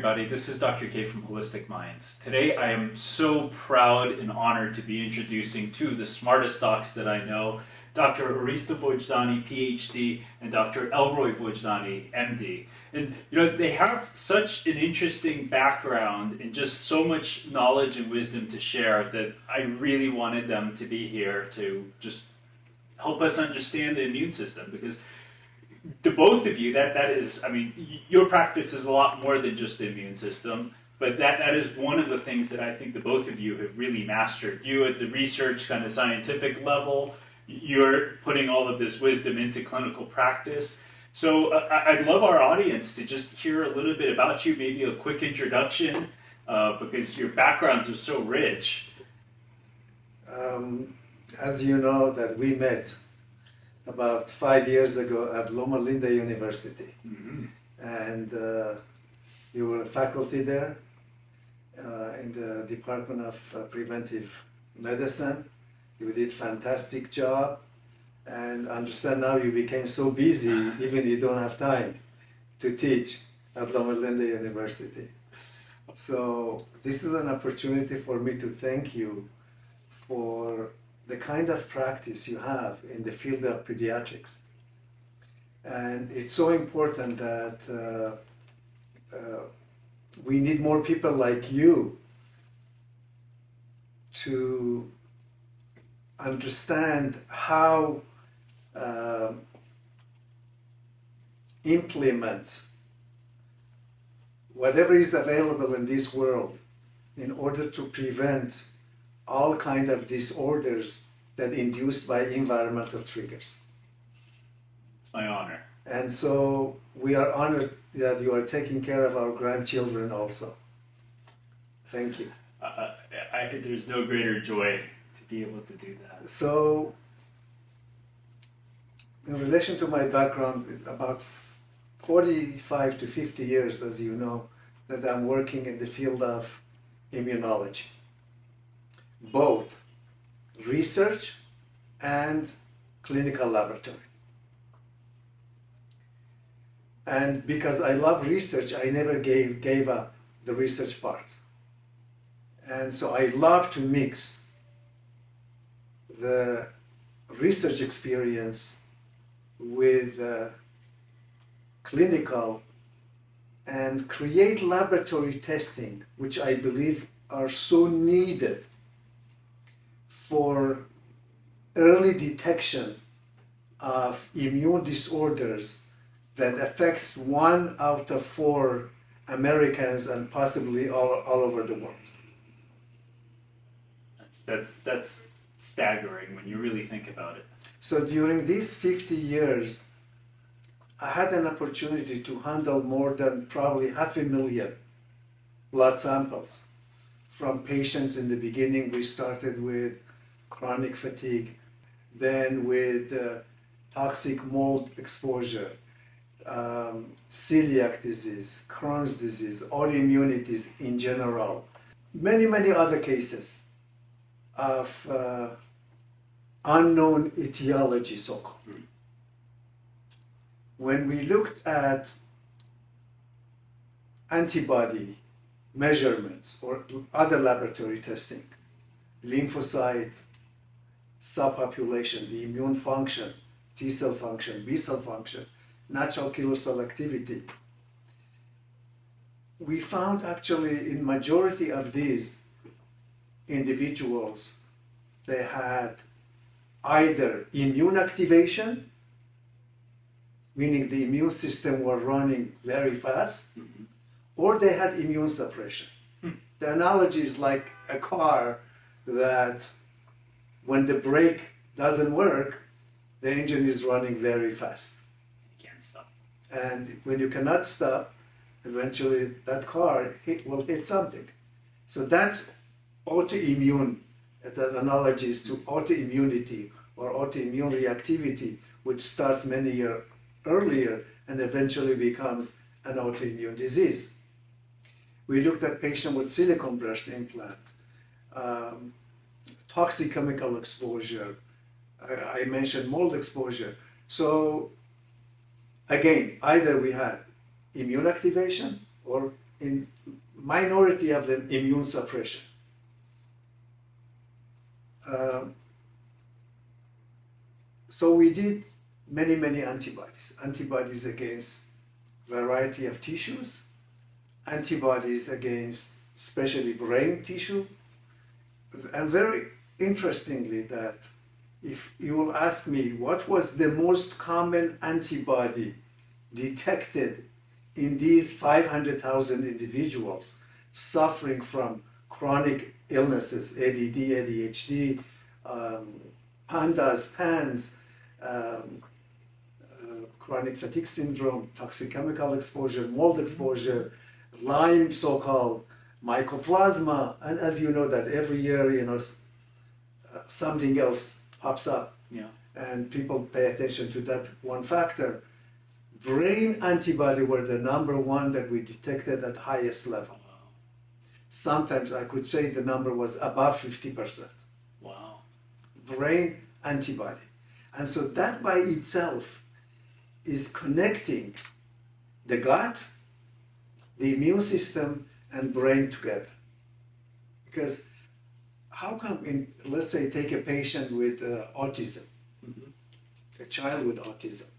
everybody. This is Dr. K from Holistic Minds. Today I am so proud and honored to be introducing two of the smartest docs that I know, Dr. Aristo Vojdani, PhD, and Dr. Elroy Vojdani, MD. And they have such an interesting background and just so much knowledge and wisdom to share that I really wanted them to be here to just help us understand the immune system, because the both of you, that is, I mean, your practice is a lot more than just the immune system, but that is one of the things that I think the both of you have really mastered. You at the research kind of scientific level, you're putting all of this wisdom into clinical practice. So I'd love our audience to just hear a little bit about you, maybe a quick introduction, because your backgrounds are so rich. As you know, that we met about 5 years ago at Loma Linda University. Mm-hmm. And you were a faculty there in the Department of Preventive Medicine. You did a fantastic job, and understand now you became so busy, even you don't have time to teach at Loma Linda University. So this is an opportunity for me to thank you for the kind of practice you have in the field of pediatrics. And it's so important that we need more people like you to understand how implement whatever is available in this world in order to prevent all kind of disorders that induced by environmental triggers. It's my honor. And so we are honored that you are taking care of our grandchildren also. Thank you. There's no greater joy to be able to do that. So, in relation to my background, about 45 to 50 years, as you know, that I'm working in the field of immunology. Both research and clinical laboratory. And because I love research, I never gave up the research part. And so I love to mix the research experience with clinical and create laboratory testing, which I believe are so needed for early detection of immune disorders that affects 1 out of 4 Americans and possibly all over the world. That's staggering when you really think about it. So during these 50 years, I had an opportunity to handle more than probably 500,000 blood samples from patients. In the beginning. We started with chronic fatigue, then with toxic mold exposure, celiac disease, Crohn's disease, autoimmunities in general, many other cases of unknown etiology, so-called. When we looked at antibody measurements or other laboratory testing, lymphocyte subpopulation, the immune function, T cell function, B cell function, natural killer cell activity, we found actually in majority of these individuals, they had either immune activation, meaning the immune system were running very fast, or they had immune suppression. The analogy is like a car that when the brake doesn't work, the engine is running very fast. You can't stop. And when you cannot stop, eventually that car will hit something. So that's autoimmune. That analogy is to autoimmunity or autoimmune reactivity, which starts many years earlier and eventually becomes an autoimmune disease. We looked at patients with silicone breast implant, toxic chemical exposure. I mentioned mold exposure. So again, either we had immune activation or in minority of the immune suppression. So we did many antibodies against variety of tissues, antibodies against especially brain tissue, and very interestingly that if you will ask me what was the most common antibody detected in these 500,000 individuals suffering from chronic illnesses, ADD, ADHD, PANDAS, PANS, chronic fatigue syndrome, toxic chemical exposure, mold exposure, Lyme so-called, mycoplasma, and as you know that every year, something else pops up. Yeah. And people pay attention to that one factor. Brain antibody were the number one that we detected at highest level. Wow. Sometimes I could say the number was above 50%. Wow. Brain antibody. And so that by itself is connecting the gut, the immune system, and brain together. Because how come, let's say, take a patient with autism, a child with autism,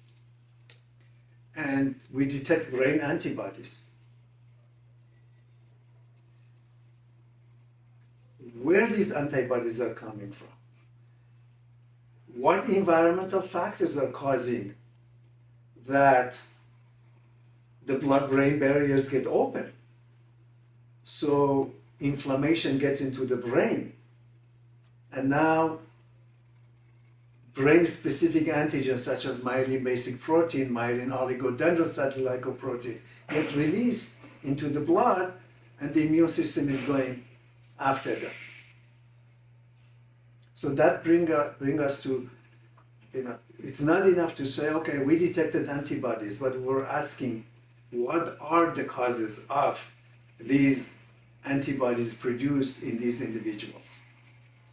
and we detect brain antibodies. Where these antibodies are coming from? What environmental factors are causing that the blood-brain barriers get open? So inflammation gets into the brain. And now brain-specific antigens such as myelin basic protein, myelin oligodendrocyte glycoprotein get released into the blood, and the immune system is going after them. So that bring us to, it's not enough to say, okay, we detected antibodies, but we're asking, what are the causes of these antibodies produced in these individuals?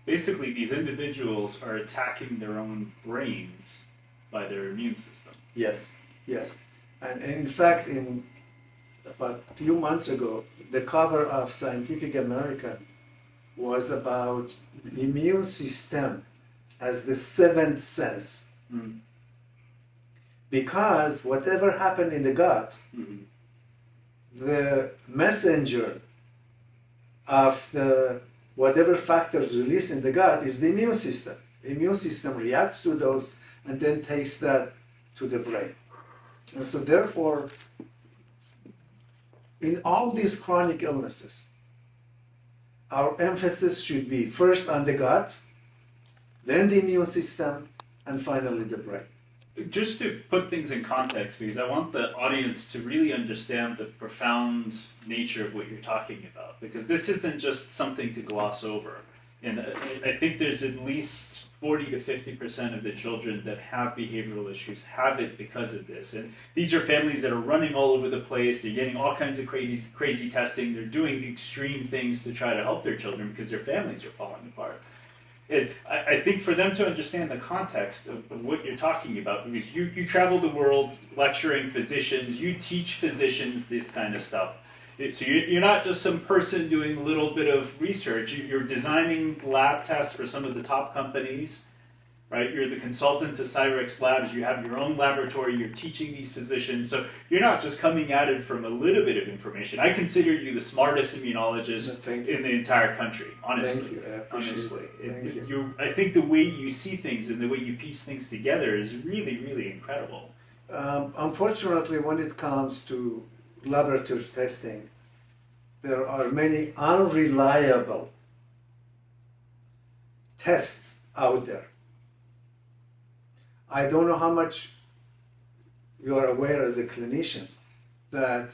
Basically, these individuals are attacking their own brains by their immune system. Yes, yes. And in fact, about a few months ago, the cover of Scientific American was about the immune system as the seventh sense. Mm. Because whatever happened in the gut, the messenger of the whatever factors released in the gut is the immune system. The immune system reacts to those and then takes that to the brain. And so therefore, in all these chronic illnesses, our emphasis should be first on the gut, then the immune system, and finally the brain. Just to put things in context, because I want the audience to really understand the profound nature of what you're talking about, because this isn't just something to gloss over. And I think there's at least 40 to 50% of the children that have behavioral issues have it because of this. And these are families that are running all over the place. They're getting all kinds of crazy testing. They're doing extreme things to try to help their children because their families are falling apart. And I think for them to understand the context of what you're talking about, because you travel the world lecturing physicians, you teach physicians this kind of stuff. So you're not just some person doing a little bit of research. You're designing lab tests for some of the top companies, right? You're the consultant to Cyrex Labs. You have your own laboratory. You're teaching these physicians. So you're not just coming at it from a little bit of information. I consider you the smartest immunologist in the entire country, honestly. Thank you. I appreciate it. Thank you. I think the way you see things and the way you piece things together is really, really incredible. Unfortunately, when it comes to laboratory testing, there are many unreliable tests out there. I don't know how much you are aware as a clinician that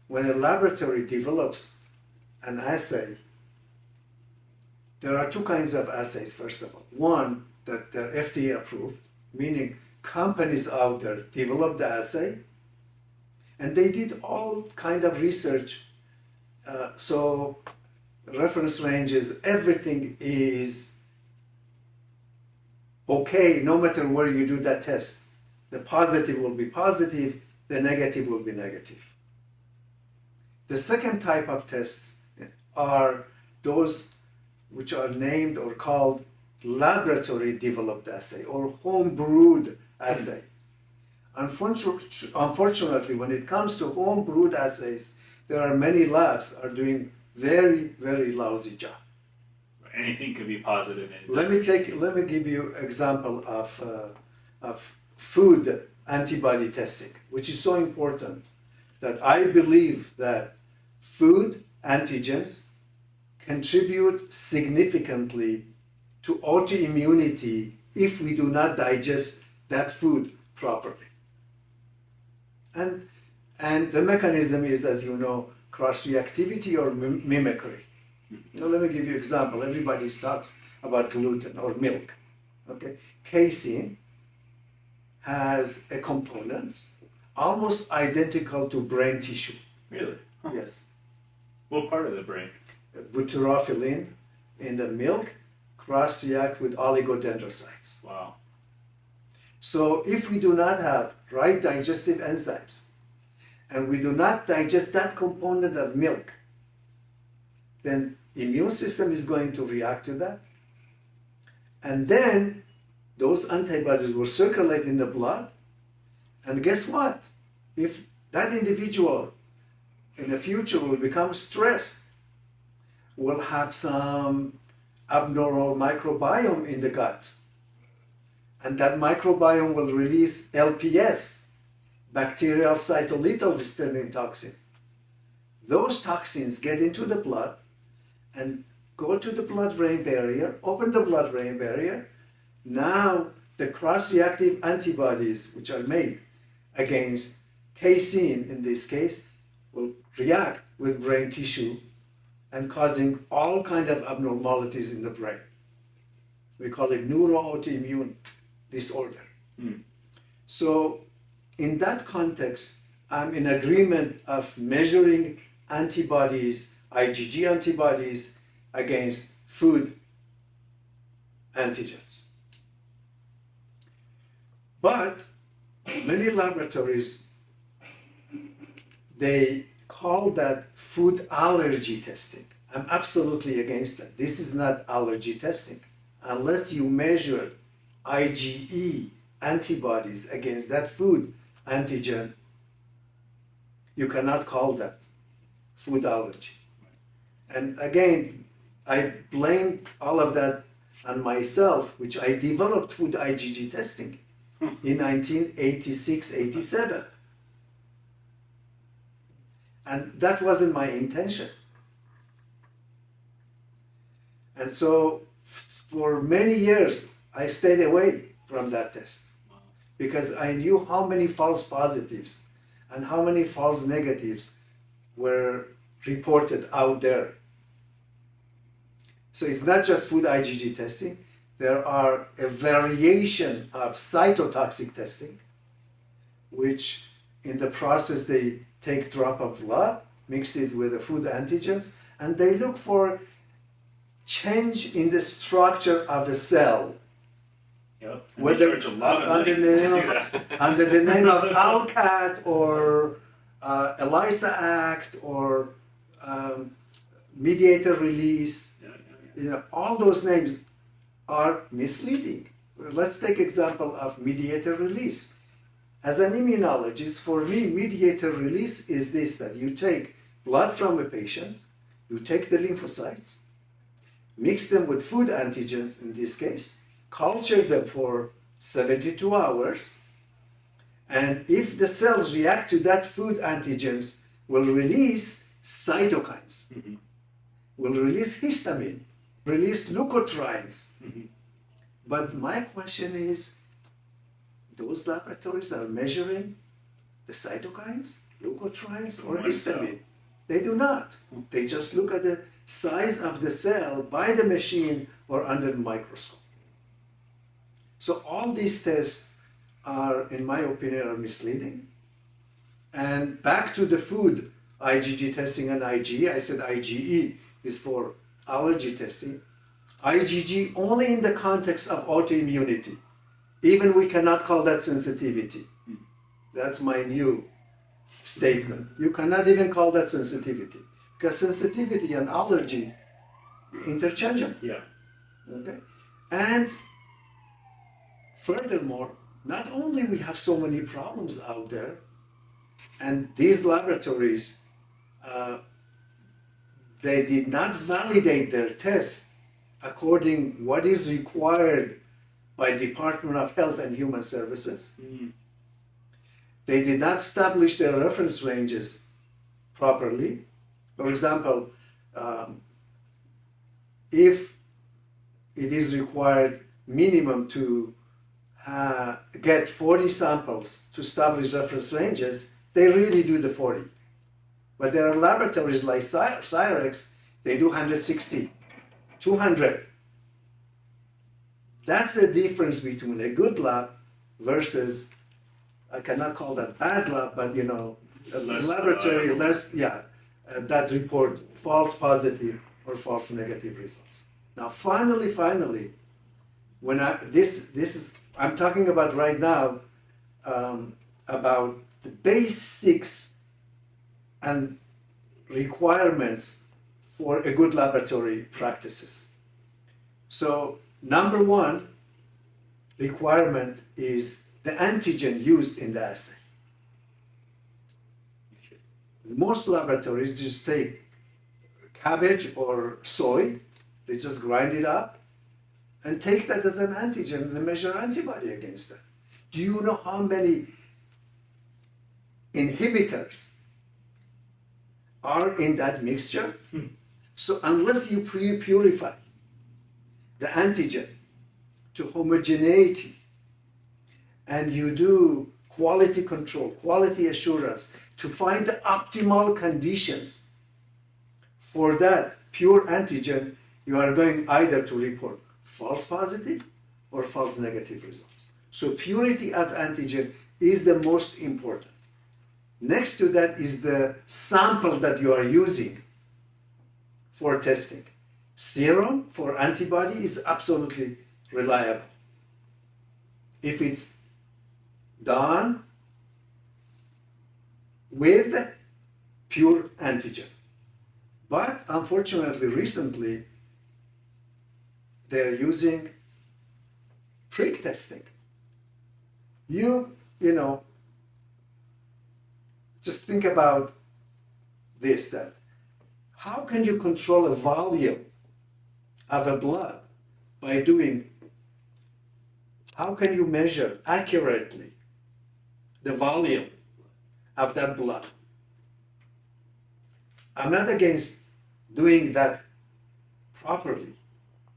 when a laboratory develops an assay, there are two kinds of assays, first of all. One, that they're FDA approved, meaning companies out there develop the assay, and they did all kind of research, so reference ranges, everything is okay no matter where you do that test. The positive will be positive, the negative will be negative. The second type of tests are those which are named or called laboratory developed assay or home brewed assay. Unfortunately, when it comes to home brewed assays, there are many labs are doing very, very lousy job. Anything could be positive. Let me give you example of food antibody testing, which is so important that I believe that food antigens contribute significantly to autoimmunity if we do not digest that food properly. And the mechanism is, as you know, cross-reactivity or mimicry. Now, let me give you an example. Everybody talks about gluten or milk. Okay, casein has a component almost identical to brain tissue. Really? Huh. Yes. What part of the brain? Butyrophilin in the milk cross-react with oligodendrocytes. Wow. So if we do not have right digestive enzymes and we do not digest that component of milk, then immune system is going to react to that. And then those antibodies will circulate in the blood. And guess what? If that individual in the future will become stressed, will have some abnormal microbiome in the gut. And that microbiome will release LPS, bacterial cytolethal distending toxin. Those toxins get into the blood and go to the blood-brain barrier, open the blood-brain barrier. Now the cross-reactive antibodies, which are made against casein in this case, will react with brain tissue and causing all kinds of abnormalities in the brain. We call it neuroautoimmune disorder. So in that context, I'm in agreement of measuring antibodies, IgG antibodies against food antigens. But many laboratories, they call that food allergy testing. I'm absolutely against that. This is not allergy testing. Unless you measure IgE antibodies against that food antigen, you cannot call that food allergy. And again, I blame all of that on myself, which I developed food IgG testing in 1986-87. And that wasn't my intention. And so for many years, I stayed away from that test because I knew how many false positives and how many false negatives were reported out there. So it's not just food IgG testing. There are a variation of cytotoxic testing, which in the process they take drop of blood, mix it with the food antigens, and they look for change in the structure of the cell. Yep. Whether under the name of ALCAT or ELISA Act or mediator release, all those names are misleading. Let's take example of mediator release. As an immunologist, for me, mediator release is this, that you take blood from a patient, you take the lymphocytes, mix them with food antigens in this case, culture them for 72 hours, and if the cells react to that food antigens, will release cytokines, will release histamine, release leukotrienes. But my question is, those laboratories are measuring the cytokines, leukotrienes, or histamine. They do not. They just look at the size of the cell by the machine or under the microscope. So all these tests are, in my opinion, are misleading. And back to the food IgG testing and IgE, I said IgE is for allergy testing. IgG only in the context of autoimmunity. Even we cannot call that sensitivity. That's my new statement. You cannot even call that sensitivity, because sensitivity and allergy interchangeable. Yeah. Okay, and furthermore, not only we have so many problems out there, and these laboratories, they did not validate their tests according what is required by Department of Health and Human Services. They did not establish their reference ranges properly. For example, if it is required minimum to get 40 samples to establish reference ranges, they really do the 40. But there are laboratories like Cyrex, they do 160, 200. That's the difference between a good lab versus, I cannot call that bad lab, but a laboratory that report false positive or false negative results. Now, finally, when I'm talking about right now about the basics and requirements for a good laboratory practices. So, number one requirement is the antigen used in the assay. Most laboratories just take cabbage or soy, they just grind it up and take that as an antigen and measure antibody against that. Do you know how many inhibitors are in that mixture? So unless you purify the antigen to homogeneity and you do quality control, quality assurance to find the optimal conditions for that pure antigen, you are going either to report false positive or false negative results. So purity of antigen is the most important. Next to that is the sample that you are using for testing. Serum for antibody is absolutely reliable. If it's done with pure antigen. But unfortunately, recently, they're using prick testing. You know, just think about this, that how can you control a volume of a blood by doing, how can you measure accurately the volume of that blood? I'm not against doing that properly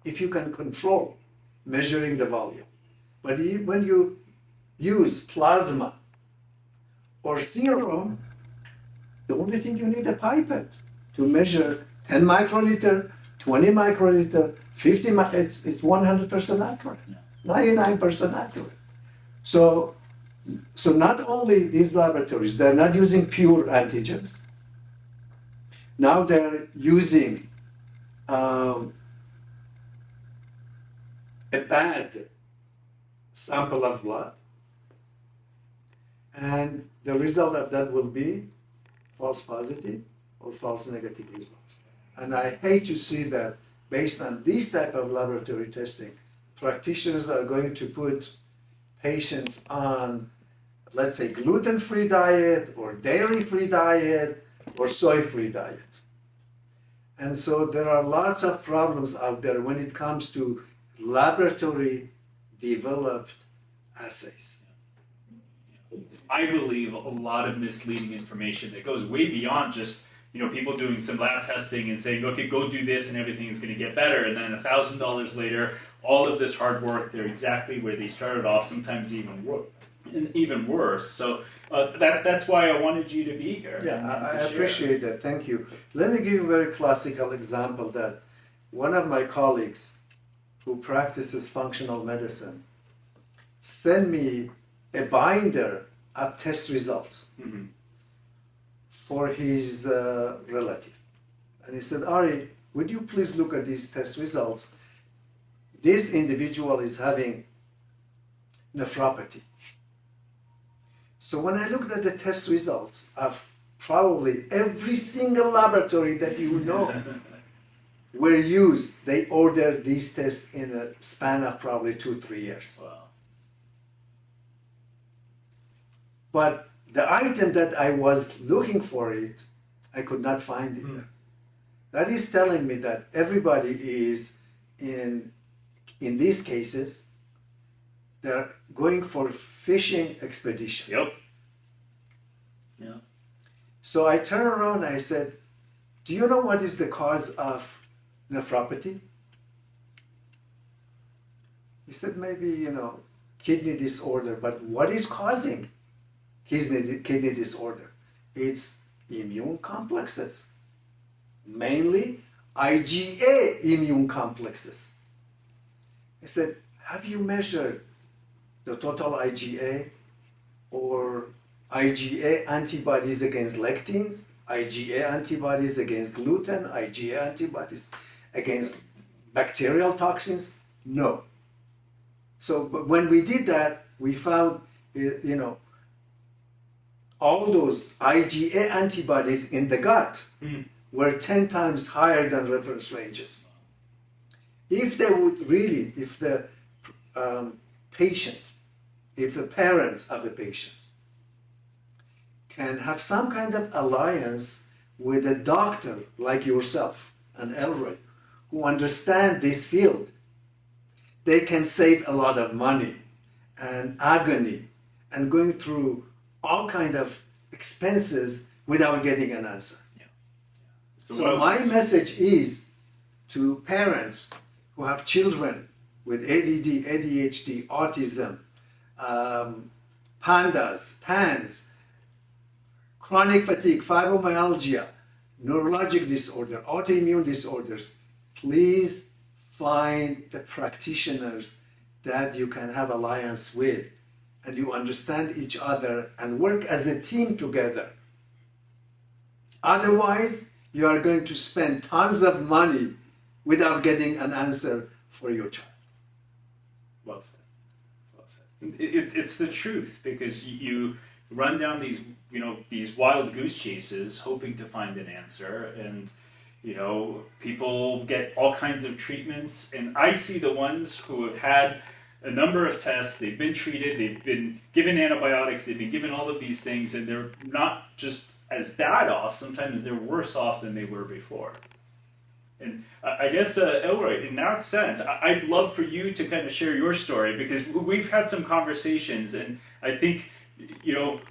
if you can control measuring the volume. But when you use plasma or serum, the only thing you need a pipette to measure 10 microliter, 20 microliter, 50 it's 100% accurate, 99% accurate. So not only these laboratories, they're not using pure antigens. Now they're using a bad sample of blood, and the result of that will be false positive or false negative results. And I hate to see that based on this type of laboratory testing, practitioners are going to put patients on, let's say, gluten-free diet or dairy-free diet or soy-free diet. And so there are lots of problems out there when it comes to laboratory developed assays. I believe a lot of misleading information that goes way beyond just people doing some lab testing and saying, okay, go do this and everything is going to get better, and then $1,000 later, all of this hard work, they're exactly where they started off, sometimes even worse. So that's why I wanted you to be here. Yeah, I appreciate that. Thank you. Let me give you a very classical example that one of my colleagues who practices functional medicine sent me a binder of test results for his relative. And he said, Ari, would you please look at these test results? This individual is having nephropathy. So when I looked at the test results of probably every single laboratory that you know were used. They ordered these tests in a span of probably 2-3 years. Wow. But the item that I was looking for it, I could not find it there. That is telling me that everybody is in these cases, they're going for fishing expedition. Yep. Yeah. So I turned around and I said, do you know what is the cause of nephropathy? He said, maybe, kidney disorder, but what is causing kidney disorder? It's immune complexes, mainly IgA immune complexes. I said, have you measured the total IgA or IgA antibodies against lectins, IgA antibodies against gluten, IgA antibodies against bacterial toxins? No. So but when we did that, we found, all those IgA antibodies in the gut were 10 times higher than reference ranges. If they would really, if the patient, if the parents of a patient can have some kind of alliance with a doctor like yourself and Elroy, who understand this field, they can save a lot of money and agony and going through all kind of expenses without getting an answer. Yeah. So my message is to parents who have children with ADD, ADHD, autism, PANDAS, PANS, chronic fatigue, fibromyalgia, neurologic disorder, autoimmune disorders, please find the practitioners that you can have alliance with and you understand each other and work as a team together. Otherwise, you are going to spend tons of money without getting an answer for your child. Well said. Well said. It's the truth, because you run down these wild goose chases hoping to find an answer, and people get all kinds of treatments, and I see the ones who have had a number of tests, they've been treated, they've been given antibiotics, they've been given all of these things, and they're not just as bad off, sometimes they're worse off than they were before. And I guess, Elroy, in that sense, I'd love for you to kind of share your story, because we've had some conversations, and I think,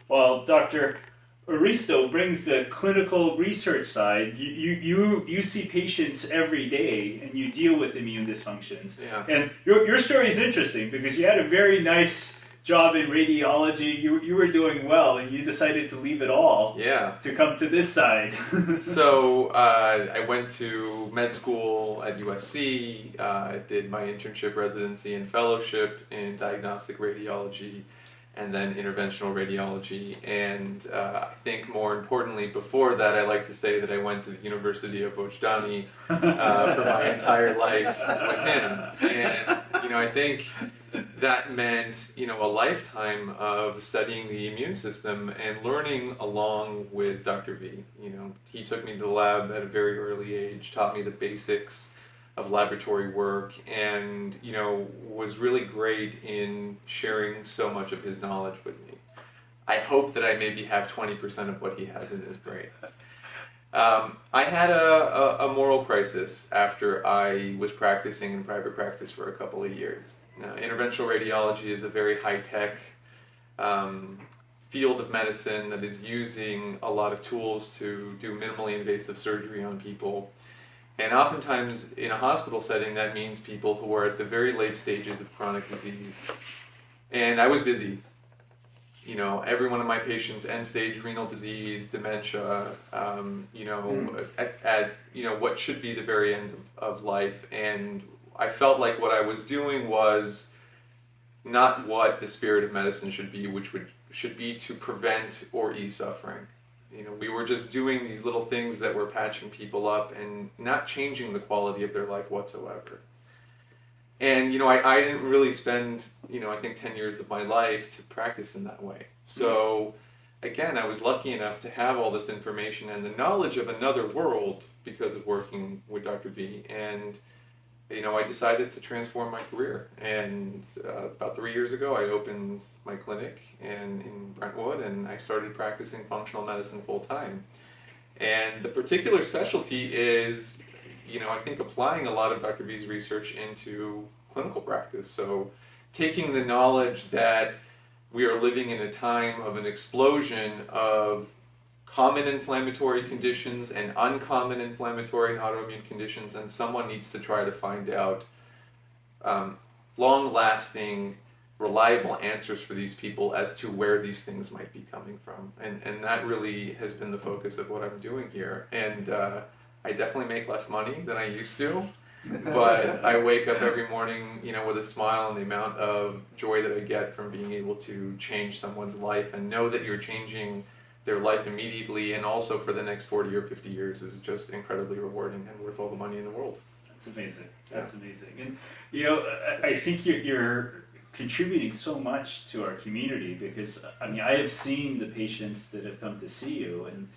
while Dr. Aristo brings the clinical research side, you see patients every day and you deal with immune dysfunctions. Yeah. And your story is interesting because you had a very nice job in radiology. You were doing well, and you decided to leave it all to come to this side. So I went to med school at USC. I did my internship, residency, and fellowship in diagnostic radiology, and then interventional radiology. And I think more importantly, before that, I like to say that I went to the University of Vojdani for my entire life with him. And, I think that meant, a lifetime of studying the immune system and learning along with Dr. V. He took me to the lab at a very early age, taught me the basics of laboratory work, and was really great in sharing so much of his knowledge with me. I hope that I maybe have 20% of what he has in his brain. I had a moral crisis after I was practicing in private practice for a couple of years. Now, interventional radiology is a very high-tech field of medicine that is using a lot of tools to do minimally invasive surgery on people. And oftentimes, in a hospital setting, that means people who are at the very late stages of chronic disease. And I was busy. Every one of my patients, end-stage renal disease, dementia, at what should be the very end of life. And I felt like what I was doing was not what the spirit of medicine should be, which should be to prevent or ease suffering. We were just doing these little things that were patching people up and not changing the quality of their life whatsoever. And, I didn't really spend, I think 10 years of my life to practice in that way. So again, I was lucky enough to have all this information and the knowledge of another world because of working with Dr. V. And, you know, I decided to transform my career. And about 3 years ago, I opened my clinic in Brentwood, and I started practicing functional medicine full time. And the particular specialty is, you know, I think applying a lot of Dr. V's research into clinical practice. So taking the knowledge that we are living in a time of an explosion of common inflammatory conditions and uncommon inflammatory and autoimmune conditions, and someone needs to try to find out long-lasting, reliable answers for these people as to where these things might be coming from. And that really has been the focus of what I'm doing here. And I definitely make less money than I used to, but I wake up every morning, you know, with a smile, and the amount of joy that I get from being able to change someone's life and know that you're changing their life immediately and also for the next 40 or 50 years is just incredibly rewarding and worth all the money in the world. That's amazing. That's amazing. And, you know, I think you're contributing so much to our community, because, I mean, I have seen the patients that have come to see you, and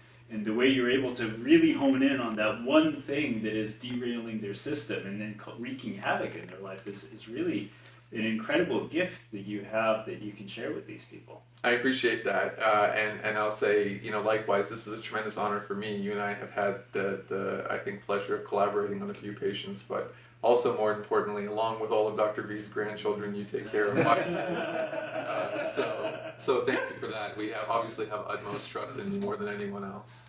the way you're able to really hone in on that one thing that is derailing their system and then wreaking havoc in their life is really an incredible gift that you have that you can share with these people. I appreciate that, and I'll say, you know, likewise, this is a tremendous honor for me. You and I have had the I think, pleasure of collaborating on a few patients, but also more importantly, along with all of Dr. V's grandchildren, you take care of my so thank you for that. We obviously have utmost trust in you more than anyone else.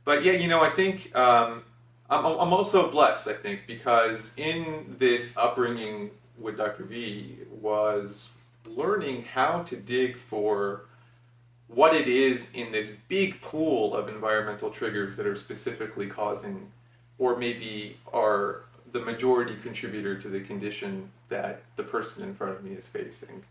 But yeah, you know, I think I'm also blessed, I think, because in this upbringing with Dr. V was learning how to dig for what it is in this big pool of environmental triggers that are specifically causing, or maybe are the majority contributor to the condition that the person in front of me is facing.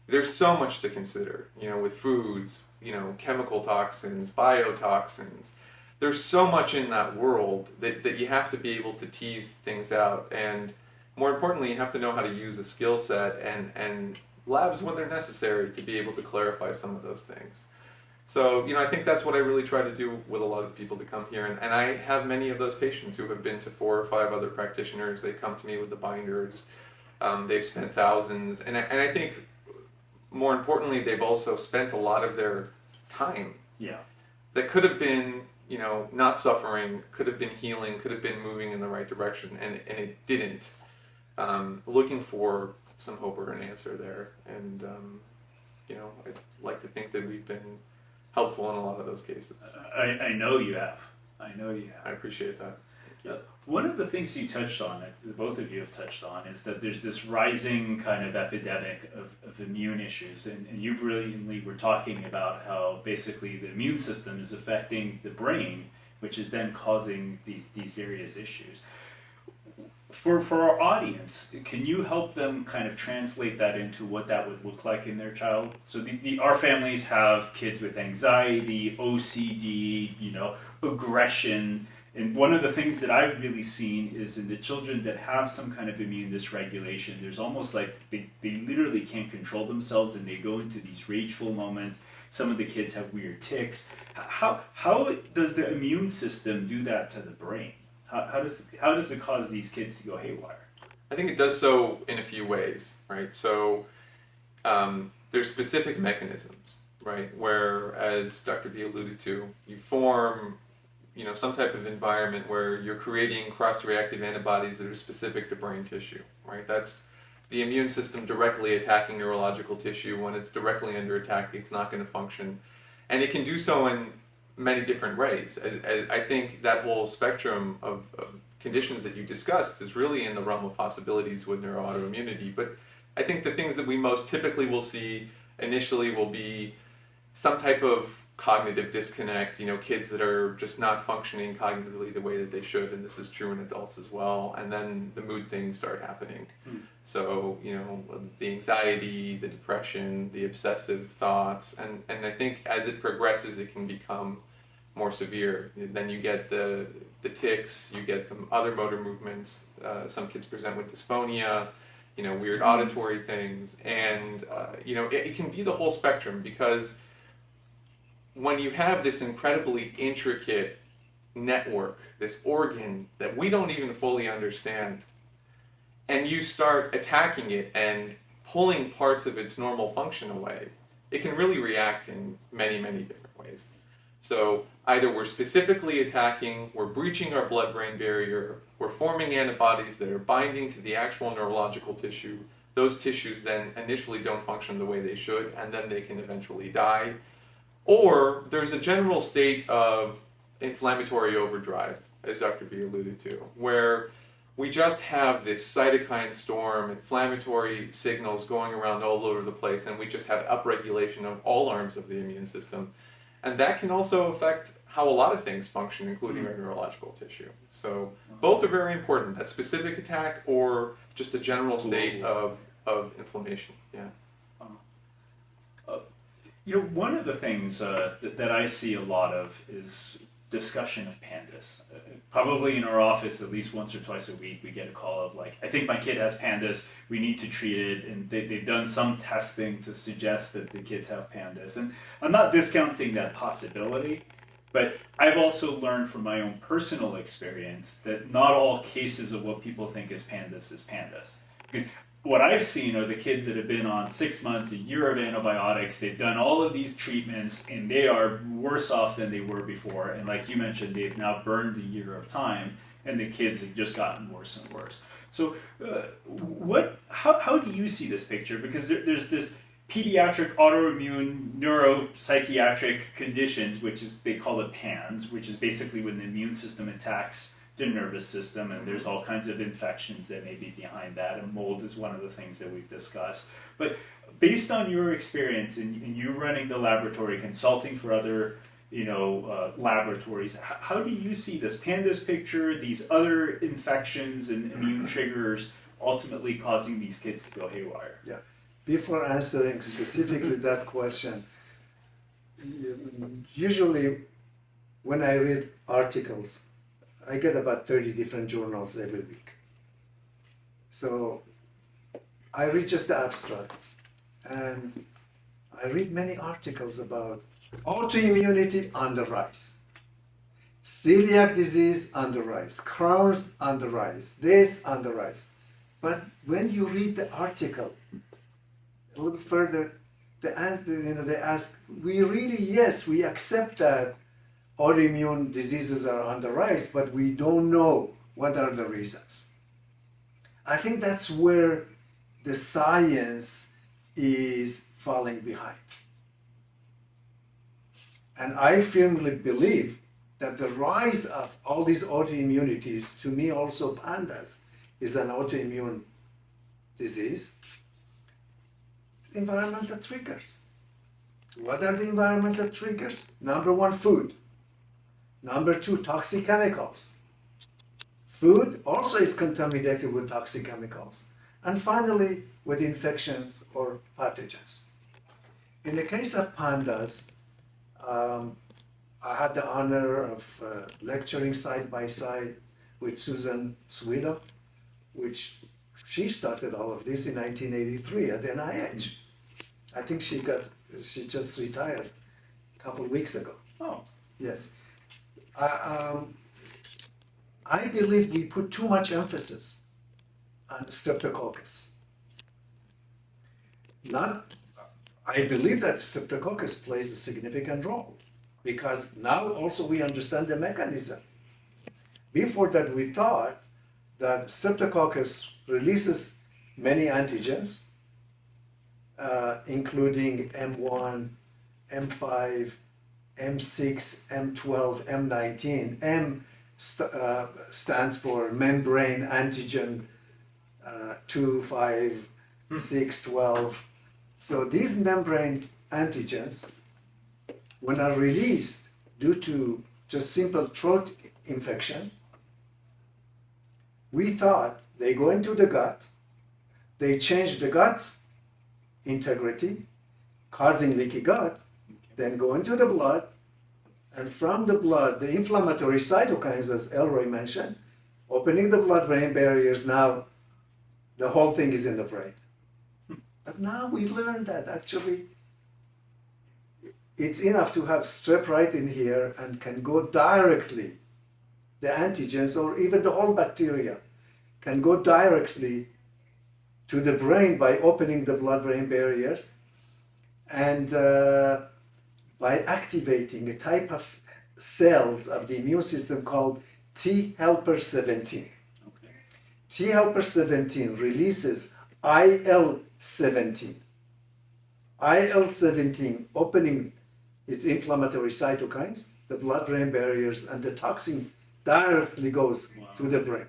There's so much to consider, you know, with foods, you know, chemical toxins, biotoxins. There's so much in that world that you have to be able to tease things out. And more importantly, you have to know how to use a skill set and labs when they're necessary to be able to clarify some of those things. So, you know, I think that's what I really try to do with a lot of the people that come here. And I have many of those patients who have been to 4 or 5 other practitioners. They come to me with the binders. They've spent thousands. And I think, more importantly, they've also spent a lot of their time. Yeah. That could have been, you know, not suffering, could have been healing, could have been moving in the right direction, and it didn't. Looking for some hope or an answer there. And, you know, I'd like to think that we've been helpful in a lot of those cases. I know you have. I know you have. I appreciate that. Thank you. One of the things you touched on, that both of you have touched on, is that there's this rising kind of epidemic of immune issues. And you brilliantly were talking about how basically the immune system is affecting the brain, which is then causing these various issues. For our audience, can you help them kind of translate that into what that would look like in their child? So our families have kids with anxiety, OCD, you know, aggression. And one of the things that I've really seen is in the children that have some kind of immune dysregulation, there's almost like they literally can't control themselves, and they go into these rageful moments. Some of the kids have weird tics. How does the immune system do that to the brain? How does it cause these kids to go haywire? I think it does so in a few ways, right? So there's specific mechanisms, right? Where, as Dr. V alluded to, you form, you know, some type of environment where you're creating cross-reactive antibodies that are specific to brain tissue, right? That's the immune system directly attacking neurological tissue. When it's directly under attack, it's not going to function. And it can do so in many different ways. I think that whole spectrum of conditions that you discussed is really in the realm of possibilities with neuroautoimmunity. But I think the things that we most typically will see initially will be some type of cognitive disconnect, you know, kids that are just not functioning cognitively the way that they should, and this is true in adults as well, and then the mood things start happening. So, you know, the anxiety, the depression, the obsessive thoughts, and I think as it progresses it can become more severe. Then you get the tics, you get the other motor movements, some kids present with dysphonia, you know, weird auditory things, and, you know, it can be the whole spectrum, because when you have this incredibly intricate network, this organ that we don't even fully understand, and you start attacking it and pulling parts of its normal function away, it can really react in many, many different ways. So either we're specifically attacking, we're breaching our blood-brain barrier, we're forming antibodies that are binding to the actual neurological tissue. Those tissues then initially don't function the way they should, and then they can eventually die. Or there's a general state of inflammatory overdrive, as Dr. V alluded to, where we just have this cytokine storm, inflammatory signals going around all over the place, and we just have upregulation of all arms of the immune system. And that can also affect how a lot of things function, including our neurological tissue. So both are very important, that specific attack or just a general state of inflammation. Yeah. One of the things that I see a lot of is discussion of PANDAS. Probably in our office, at least once or twice a week, we get a call of like, I think my kid has PANDAS, we need to treat it, and they've done some testing to suggest that the kids have PANDAS. And I'm not discounting that possibility, but I've also learned from my own personal experience that not all cases of what people think is PANDAS. Because what I've seen are the kids that have been on 6 months, a year of antibiotics, they've done all of these treatments, and they are worse off than they were before. And like you mentioned, they've now burned a year of time, and the kids have just gotten worse and worse. So how do you see this picture? Because there's this pediatric autoimmune neuropsychiatric conditions, which is, they call it PANS, which is basically when the immune system attacks the nervous system, and there's all kinds of infections that may be behind that, and mold is one of the things that we've discussed. But based on your experience in you running the laboratory, consulting for other laboratories, how do you see this PANDAS picture, these other infections and immune triggers ultimately causing these kids to go haywire? Yeah. Before answering specifically that question, usually when I read articles, I get about 30 different journals every week. So I read just the abstract, and I read many articles about autoimmunity on the rise, celiac disease on the rise, Crohn's on the rise, this on the rise. But when you read the article a little further, they ask, we accept that autoimmune diseases are on the rise, but we don't know what are the reasons. I think that's where the science is falling behind. And I firmly believe that the rise of all these autoimmunities, to me also PANDAS is an autoimmune disease. Environmental triggers. What are the environmental triggers? Number one, food. Number two, toxic chemicals. Food also is contaminated with toxic chemicals. And finally, with infections or pathogens. In the case of PANDAS, I had the honor of lecturing side by side with Susan Swido, which she started all of this in 1983 at NIH. I think she just retired a couple of weeks ago. Oh. Yes. I believe we put too much emphasis on Streptococcus. I believe that Streptococcus plays a significant role because now also we understand the mechanism. Before that, we thought that Streptococcus releases many antigens, including M1, M5, M6, M12, M19. M stands for membrane antigen 2, 5, 6, 12. So these membrane antigens, when are released due to just simple throat infection, we thought they go into the gut, they change the gut integrity, causing leaky gut, then go into the blood, and from the blood, the inflammatory cytokines, as Elroy mentioned, opening the blood-brain barriers, now the whole thing is in the brain. But now we learned that actually it's enough to have strep right in here and can go directly, the antigens or even the whole bacteria can go directly to the brain by opening the blood-brain barriers and by activating a type of cells of the immune system called T helper 17. Okay. T helper 17 releases IL-17. IL-17 opening its inflammatory cytokines, the blood-brain barriers, and the toxin directly goes to the brain.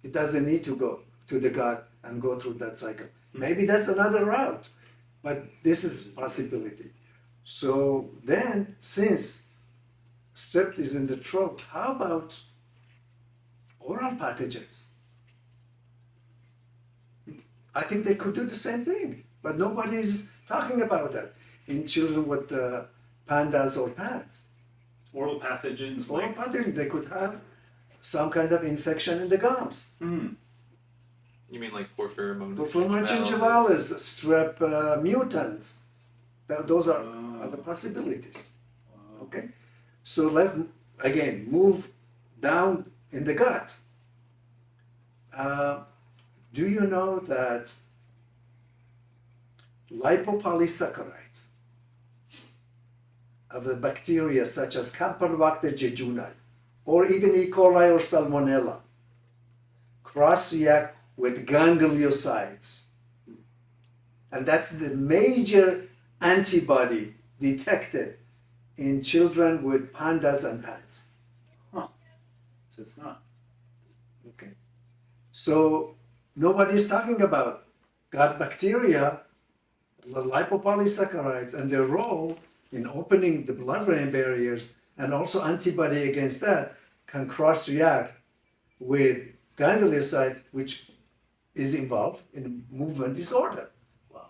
It doesn't need to go to the gut and go through that cycle. Maybe that's another route, but this is a possibility. So then, since strep is in the throat, how about oral pathogens? I think they could do the same thing, but nobody's talking about that in children with PANDAS or PADS. Oral pathogens Oral like... pathogen, they could have some kind of infection in the gums. You mean like Porphyromonas Porphyromonas gingivalis, strep mutants. Those are other possibilities. Okay, so let's again move down in the gut. Do you know that lipopolysaccharide of the bacteria such as Campylobacter jejuni or even E. coli or Salmonella cross-react with gangliosides? And that's the major antibody detected in children with PANDAS and PADS. Huh. So it's not. Okay. So nobody's talking about gut bacteria, the lipopolysaccharides, and their role in opening the blood-brain barriers, and also antibody against that can cross-react with ganglioside, which is involved in movement disorder. Wow.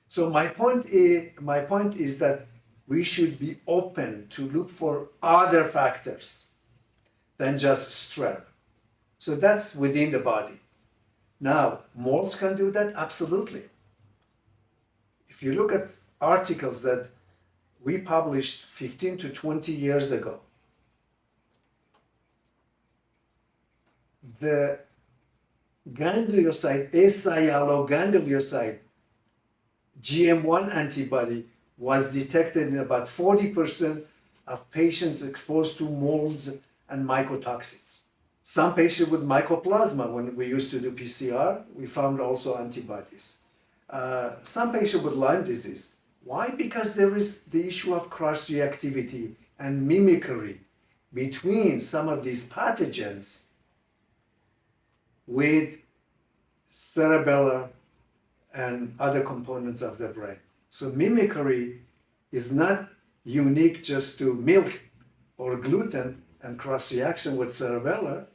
So my point is that we should be open to look for other factors than just strep. So that's within the body. Now, molds can do that? Absolutely. If you look at articles that we published 15 to 20 years ago, the ganglioside, ganglioside, GM1 antibody was detected in about 40% of patients exposed to molds and mycotoxins. Some patients with mycoplasma, when we used to do PCR, we found also antibodies. Some patients with Lyme disease. Why? Because there is the issue of cross-reactivity and mimicry between some of these pathogens with cerebellar and other components of the brain. So mimicry is not unique just to milk or gluten and cross-reaction with cerebellar,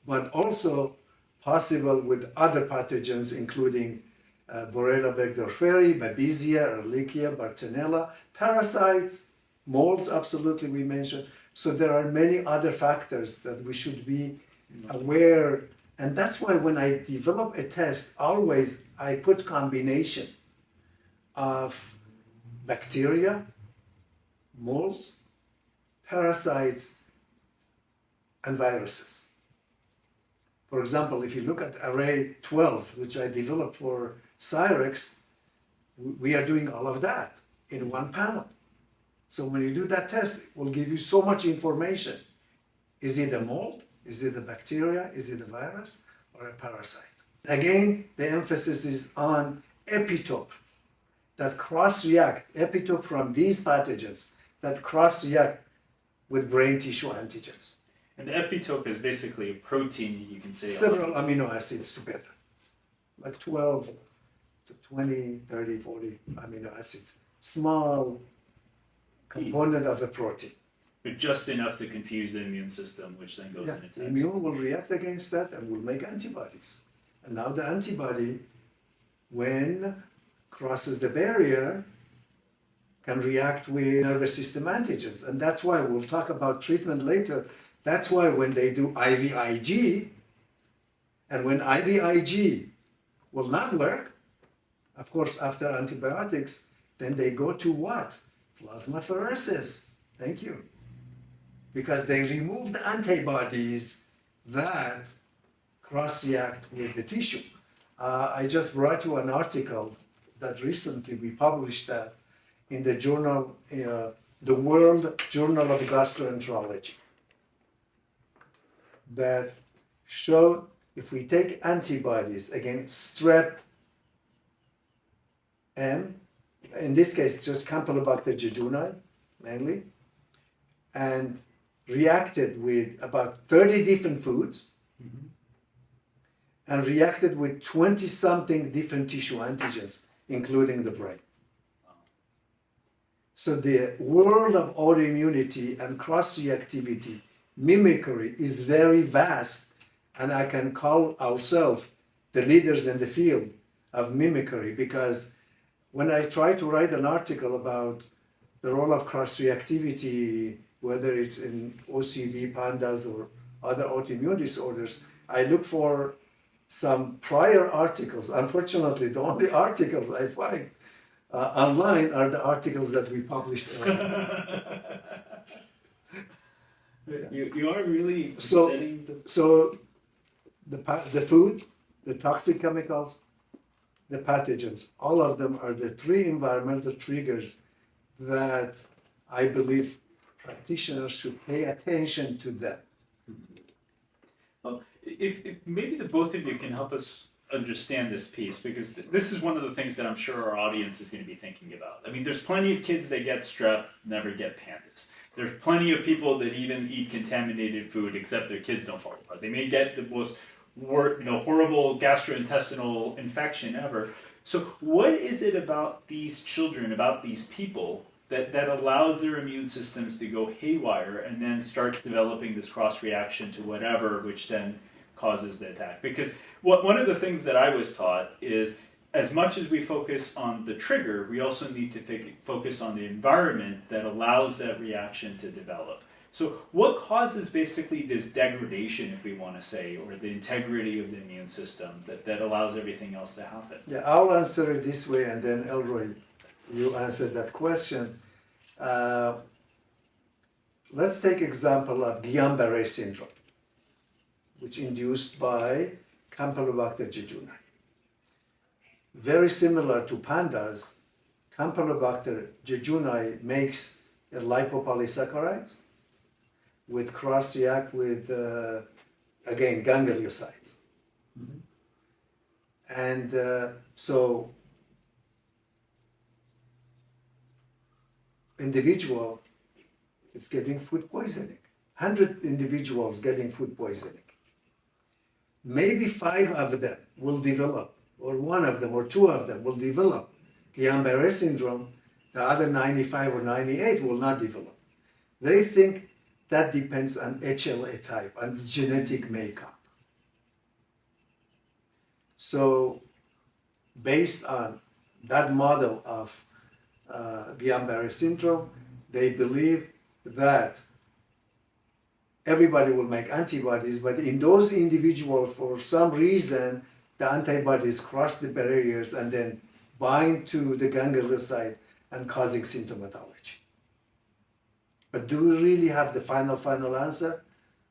but also possible with other pathogens, including Borrelia burgdorferi, Babesia, Ehrlichia, Bartonella, parasites, molds, absolutely we mentioned. So there are many other factors that we should be aware. And that's why when I develop a test, always I put combination of bacteria, molds, parasites, and viruses. For example, if you look at array 12, which I developed for Cyrex, we are doing all of that in one panel. So when you do that test, it will give you so much information. Is it a mold? Is it a bacteria? Is it a virus or a parasite? Again, the emphasis is on epitope that cross-react, epitope from these pathogens that cross-react with brain tissue antigens. And the epitope is basically a protein, you can say. Several amino acids together, like 12 to 20, 30, 40 amino acids. Small component of the protein. But just enough to confuse the immune system, which then goes in attacks. The immune will react against that and will make antibodies. And now the antibody, when crosses the barrier, can react with nervous system antigens. And that's why we'll talk about treatment later. That's why when they do IVIG, and when IVIG will not work, of course, after antibiotics, then they go to what? Plasmapheresis. Thank you. Because they removed antibodies that cross-react with the tissue. I just brought you an article that recently we published that in the journal, the World Journal of Gastroenterology, that showed if we take antibodies against strep M, in this case just Campylobacter jejuni mainly, and reacted with about 30 different foods, and reacted with 20-something different tissue antigens, including the brain. So the world of autoimmunity and cross-reactivity, mimicry, is very vast, and I can call ourselves the leaders in the field of mimicry, because when I try to write an article about the role of cross-reactivity, whether it's in OCD, PANDAS, or other autoimmune disorders, I look for some prior articles. Unfortunately, the only articles I find online are the articles that we published earlier. You are really So- setting the... So the food, the toxic chemicals, the pathogens, all of them are the three environmental triggers that I believe practitioners should pay attention to them. Well, if maybe the both of you can help us understand this piece, because this is one of the things that I'm sure our audience is going to be thinking about. I mean, there's plenty of kids that get strep, never get PANDAS. There's plenty of people that even eat contaminated food, except their kids don't fall apart. They may get the most horrible gastrointestinal infection ever. So what is it about these children, about these people, that allows their immune systems to go haywire and then start developing this cross-reaction to whatever, which then causes the attack? Because one of the things that I was taught is, as much as we focus on the trigger, we also need to focus on the environment that allows that reaction to develop. So what causes basically this degradation, if we want to say, or the integrity of the immune system that allows everything else to happen? Yeah, I'll answer it this way, and then Elroy, you answered that question. Let's take example of Guillain-Barré syndrome, which induced by Campylobacter jejuni. Very similar to PANDAS, Campylobacter jejuni makes lipopolysaccharides with cross-react with, again, gangliosides. And so individual is getting food poisoning. 100 individuals getting food poisoning. Maybe 5 of them will develop, or 1 of them, or 2 of them will develop Guillain-Barré syndrome. The other 95 or 98 will not develop. They think that depends on HLA type, on the genetic makeup. So based on that model of Guillain-Barré syndrome, they believe that everybody will make antibodies, but in those individuals, for some reason, the antibodies cross the barriers and then bind to the ganglioside and causing symptomatology. But do we really have the final answer?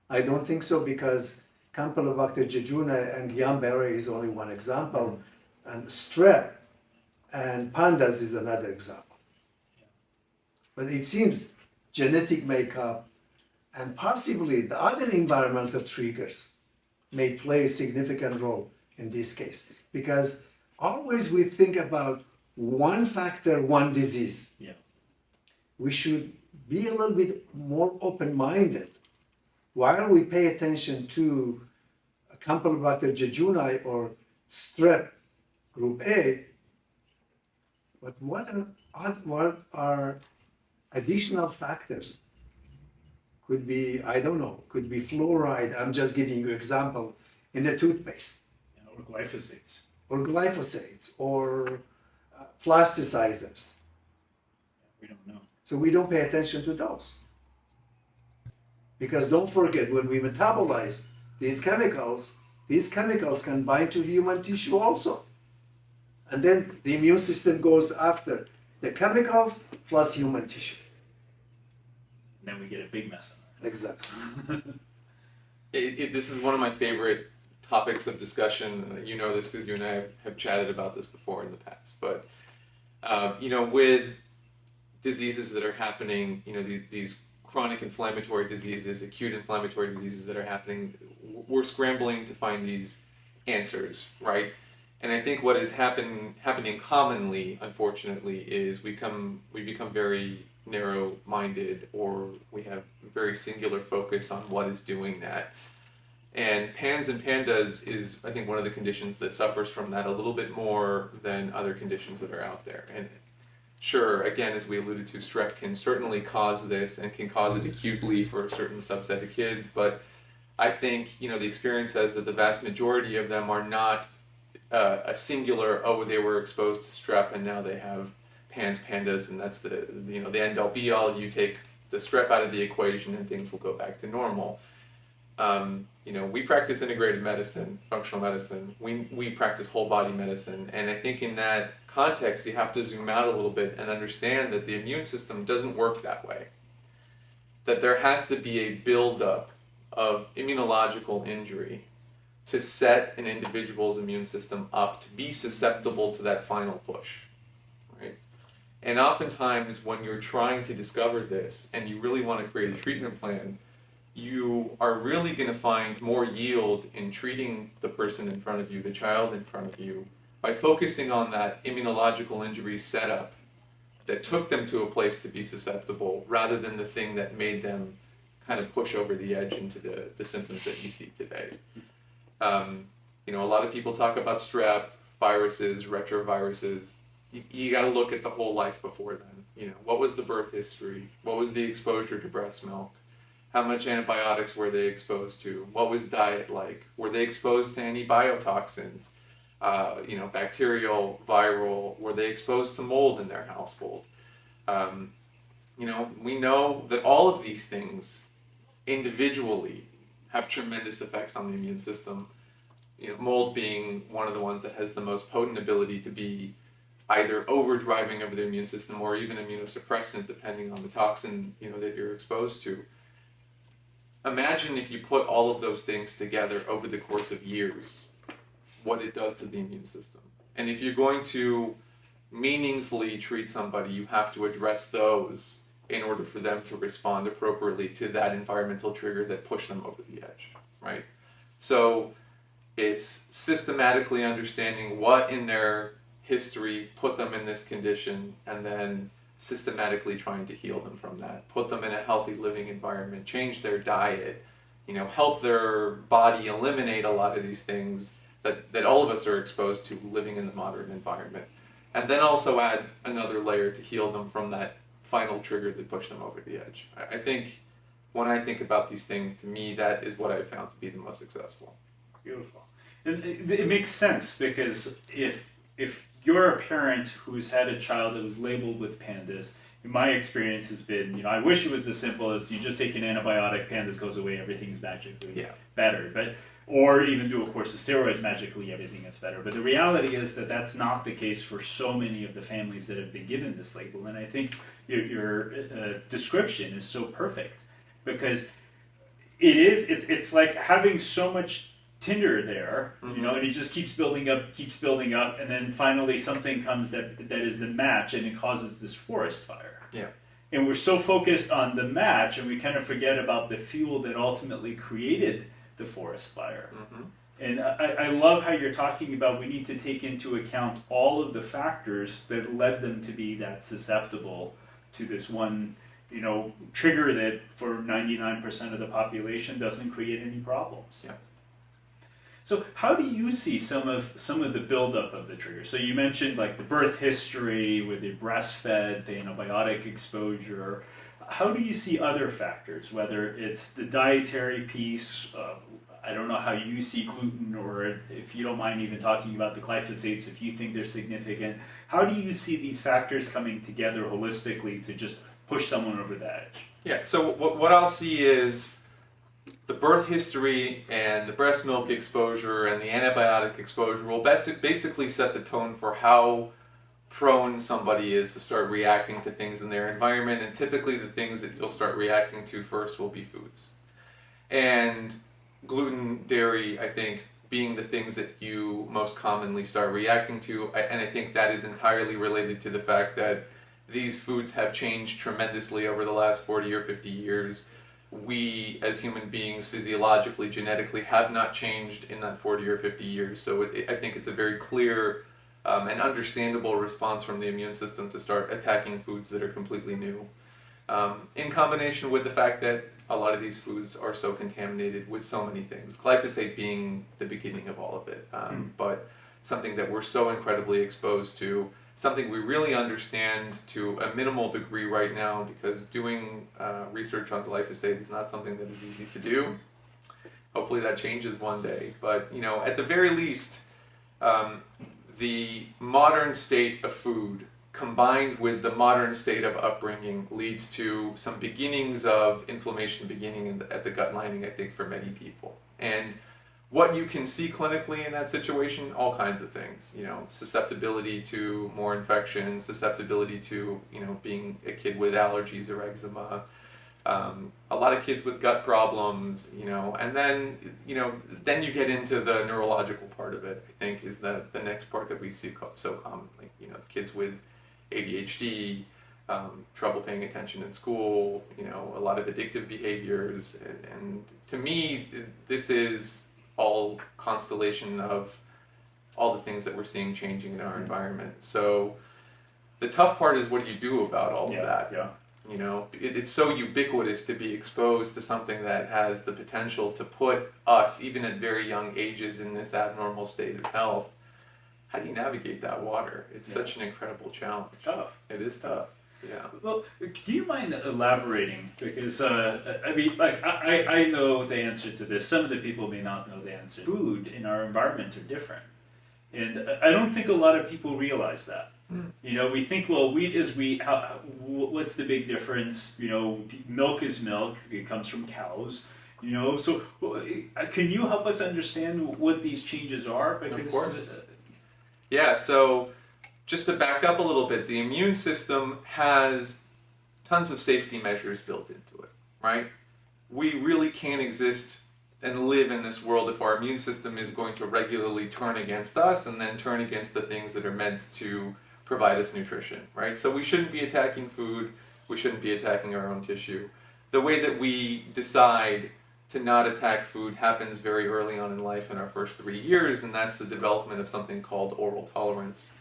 I don't think so, because Campylobacter jejuni and Guillain-Barré is only one example, and strep and PANDAS is another example. But it seems genetic makeup and possibly the other environmental triggers may play a significant role in this case, because always we think about one factor, one disease. Yeah. We should be a little bit more open-minded while we pay attention to Campylobacter jejuni or strep group A. But what are additional factors? Could be, I don't know, could be fluoride, I'm just giving you example, in the toothpaste. Or glyphosates. Or glyphosates, or plasticizers. We don't know. So we don't pay attention to those. Because don't forget, when we metabolize these chemicals can bind to human tissue also. And then the immune system goes after. the chemicals plus human tissue. Then we get a big mess of Exactly. This is one of my favorite topics of discussion. You know this because you and I have chatted about this before in the past. But, with diseases that are happening, these chronic inflammatory diseases, acute inflammatory diseases that are happening, we're scrambling to find these answers, right? And I think what is happening commonly, unfortunately, is we become very narrow-minded, or we have very singular focus on what is doing that. And PANS and PANDAS is, I think, one of the conditions that suffers from that a little bit more than other conditions that are out there. And sure, again, as we alluded to, strep can certainly cause this and can cause it acutely for a certain subset of kids, but I think, the experience says that the vast majority of them are not a singular, they were exposed to strep and now they have PANS, PANDAS, and that's the end all be all. You take the strep out of the equation and things will go back to normal. We practice integrated medicine, functional medicine. We practice whole body medicine, and I think in that context you have to zoom out a little bit and understand that the immune system doesn't work that way. That there has to be a buildup of immunological injury to set an individual's immune system up to be susceptible to that final push, right? And oftentimes when you're trying to discover this and you really want to create a treatment plan, you are really going to find more yield in treating the person in front of you, the child in front of you, by focusing on that immunological injury setup that took them to a place to be susceptible, rather than the thing that made them kind of push over the edge into the symptoms that you see today. A lot of people talk about strep, viruses, retroviruses. You got to look at the whole life before then. What was the birth history? What was the exposure to breast milk? How much antibiotics were they exposed to? What was diet like? Were they exposed to any biotoxins? Bacterial, viral? Were they exposed to mold in their household? We know that all of these things individually have tremendous effects on the immune system. Mold being one of the ones that has the most potent ability to be either overdriving of the immune system or even immunosuppressant, depending on the toxin that you're exposed to. Imagine if you put all of those things together over the course of years, what it does to the immune system. And if you're going to meaningfully treat somebody, you have to address those in order for them to respond appropriately to that environmental trigger that pushed them over the edge, right? So it's systematically understanding what in their history put them in this condition, and then systematically trying to heal them from that, put them in a healthy living environment, change their diet, help their body eliminate a lot of these things that all of us are exposed to living in the modern environment. And then also add another layer to heal them from that final trigger that pushed them over the edge. I think when I think about these things, to me, that is what I've found to be the most successful. Beautiful. And it makes sense, because if you're a parent who's had a child that was labeled with PANDAS, my experience has been, I wish it was as simple as you just take an antibiotic, PANDAS goes away, everything's magically better. Or even do a course of steroids, magically everything gets better. But the reality is that that's not the case for so many of the families that have been given this label. And I think your description is so perfect, because it's like having so much tinder there, and it just keeps building up, and then finally something comes that is the match, and it causes this forest fire. Yeah. And we're so focused on the match, and we kind of forget about the fuel that ultimately created the forest fire. And I love how you're talking about we need to take into account all of the factors that led them to be that susceptible to this one, trigger that for 99% of the population doesn't create any problems. Yeah. So how do you see some of the buildup of the trigger? So you mentioned like the birth history, with the breastfed, the antibiotic exposure. How do you see other factors, whether it's the dietary piece? I don't know how you see gluten, or if you don't mind even talking about the glyphosates, if you think they're significant. How do you see these factors coming together holistically to just push someone over the edge? Yeah, so what I'll see is the birth history and the breast milk exposure and the antibiotic exposure will basically set the tone for how prone somebody is to start reacting to things in their environment, and typically the things that you'll start reacting to first will be foods. And gluten, dairy, I think, being the things that you most commonly start reacting to, and I think that is entirely related to the fact that these foods have changed tremendously over the last 40 or 50 years. We, as human beings, physiologically, genetically, have not changed in that 40 or 50 years. So I think it's a very clear and understandable response from the immune system to start attacking foods that are completely new. In combination with the fact that a lot of these foods are so contaminated with so many things. Glyphosate being the beginning of all of it, but something that we're so incredibly exposed to, something we really understand to a minimal degree right now, because doing research on glyphosate is not something that is easy to do. Hopefully that changes one day, but you know, at the very least, the modern state of food combined with the modern state of upbringing leads to some beginnings of inflammation beginning at the gut lining, I think, for many people. And what you can see clinically in that situation, all kinds of things, you know, susceptibility to more infections, susceptibility to, you know, being a kid with allergies or eczema, a lot of kids with gut problems, you know, and then, you know, then you get into the neurological part of it, I think, is the next part that we see so commonly, you know, the kids with ADHD, trouble paying attention in school, you know, a lot of addictive behaviors, and to me, this is all constellation of all the things that we're seeing changing in our environment. So the tough part is, what do you do about all of that? Yeah. You know, it's so ubiquitous to be exposed to something that has the potential to put us, even at very young ages, in this abnormal state of health. How do you navigate that water? It's such an incredible challenge. It's tough. It is tough. Yeah. Well, do you mind elaborating? Because, I mean, like, I know the answer to this. Some of the people may not know the answer. Food in our environment are different. And I don't think a lot of people realize that. You know, we think, well, wheat is wheat. What's the big difference? You know, milk is milk. It comes from cows. You know, so can you help us understand what these changes are? Because, of course. Yeah, so just to back up a little bit, the immune system has tons of safety measures built into it, right? We really can't exist and live in this world if our immune system is going to regularly turn against us and then turn against the things that are meant to provide us nutrition, right? So we shouldn't be attacking food, we shouldn't be attacking our own tissue. The way that we decide to not attack food happens very early on in life, in our first 3 years, and that's the development of something called oral tolerance.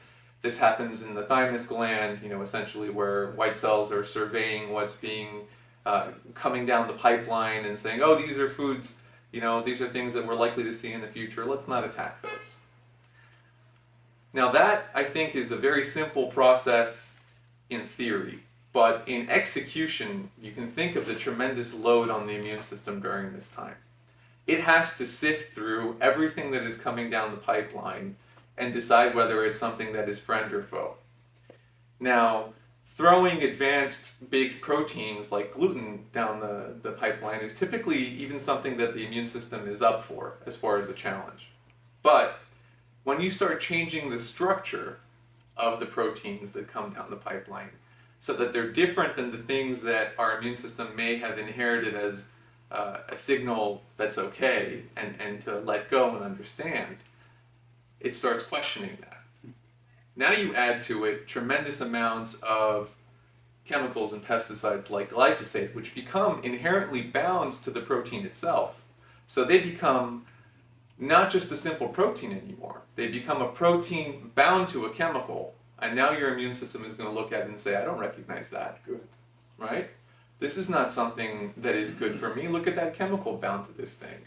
This happens in the thymus gland, you know, essentially where white cells are surveying what's being coming down the pipeline and saying, oh, these are foods, you know, these are things that we're likely to see in the future, let's not attack those. Now that, I think, is a very simple process in theory, but in execution, you can think of the tremendous load on the immune system during this time. It has to sift through everything that is coming down the pipeline and decide whether it's something that is friend or foe. Now, throwing advanced big proteins like gluten down the pipeline is typically even something that the immune system is up for as far as a challenge. But when you start changing the structure of the proteins that come down the pipeline so that they're different than the things that our immune system may have inherited as a signal that's okay and to let go and understand, it starts questioning that. Now you add to it tremendous amounts of chemicals and pesticides like glyphosate, which become inherently bound to the protein itself. So they become not just a simple protein anymore. They become a protein bound to a chemical, and now your immune system is going to look at it and say, I don't recognize that. Good. Right? This is not something that is good for me. Look at that chemical bound to this thing.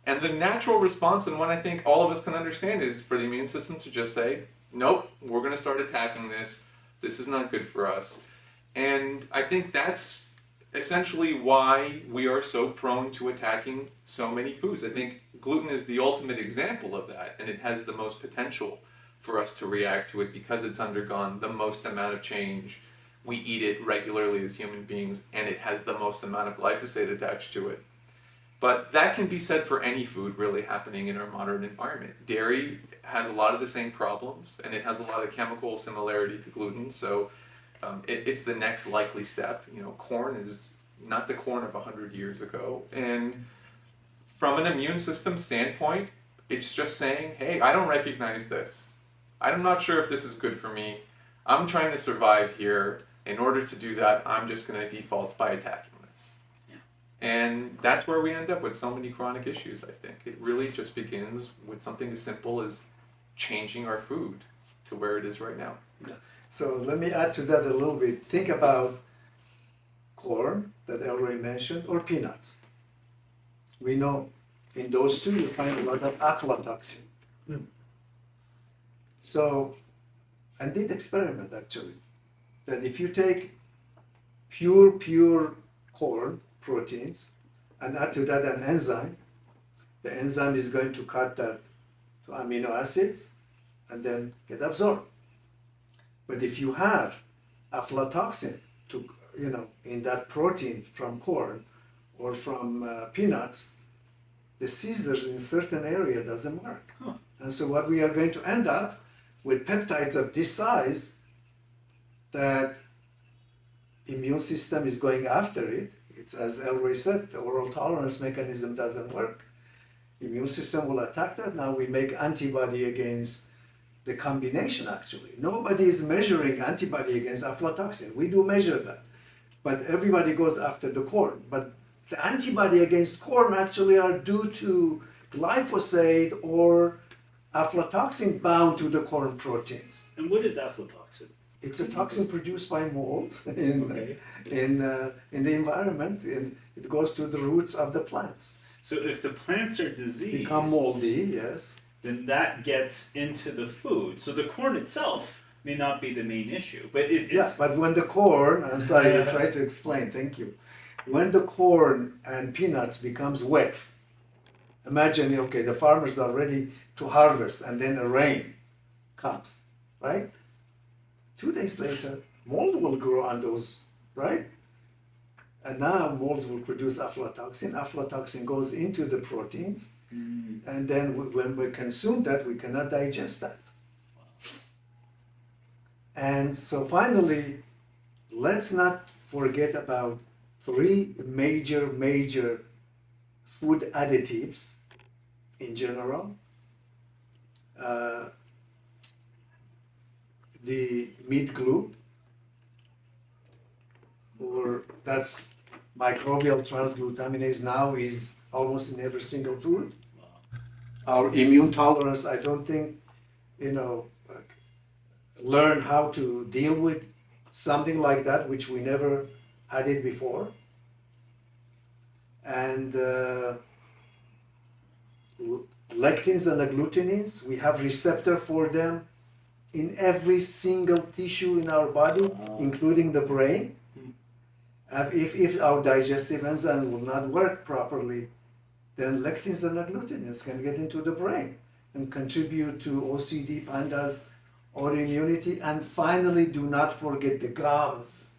And the natural response, and one I think all of us can understand, is for the immune system to just say, nope, we're going to start attacking this. This is not good for us. And I think that's essentially why we are so prone to attacking so many foods. I think gluten is the ultimate example of that, and it has the most potential for us to react to it because it's undergone the most amount of change. We eat it regularly as human beings, and it has the most amount of glyphosate attached to it. But that can be said for any food really happening in our modern environment. Dairy has a lot of the same problems, and it has a lot of chemical similarity to gluten. So it's the next likely step. You know, corn is not the corn of 100 years ago. And from an immune system standpoint, it's just saying, hey, I don't recognize this. I'm not sure if this is good for me. I'm trying to survive here. In order to do that, I'm just going to default by attacking this. Yeah. And that's where we end up with so many chronic issues, I think. It really just begins with something as simple as changing our food to where it is right now. Yeah. So let me add to that a little bit. Think about corn that Elroy mentioned, or peanuts. We know in those two you find a lot of aflatoxin. So, and did experiment actually, that if you take pure corn proteins and add to that an enzyme, the enzyme is going to cut that to amino acids and then get absorbed. But if you have aflatoxin in that protein from corn or from peanuts, the scissors in certain area doesn't work. Huh. And so what we are going to end up with peptides of this size, that immune system is going after it. It's, as Elroy said, the oral tolerance mechanism doesn't work. Immune system will attack that. Now we make antibody against the combination actually. Nobody is measuring antibody against aflatoxin. We do measure that. But everybody goes after the corn. But the antibody against corn actually are due to glyphosate or aflatoxin bound to the corn proteins. And what is aflatoxin? It's a toxin produced by molds in the environment, and it goes to the roots of the plants. So if the plants are diseased, Become moldy, yes. then that gets into the food. So the corn itself may not be the main issue, but Yes, but when the corn, I'm sorry, I tried to explain, thank you. When the corn and peanuts becomes wet, imagine, okay, the farmers are ready to harvest and then a rain comes, right? 2 days later, mold will grow on those, right? And now molds will produce aflatoxin. Aflatoxin goes into the proteins, and then when we consume that, we cannot digest that. And so finally, let's not forget about 3 major food additives in general. The meat glue, or that's microbial transglutaminase, now is almost in every single food. Our immune tolerance, I don't think, learn how to deal with something like that, which we never had it before. And lectins and agglutinins, we have receptor for them in every single tissue in our body, including the brain. If our digestive enzyme will not work properly, then lectins and agglutinins can get into the brain and contribute to OCD, PANDAS, autoimmunity, and finally, do not forget the gums.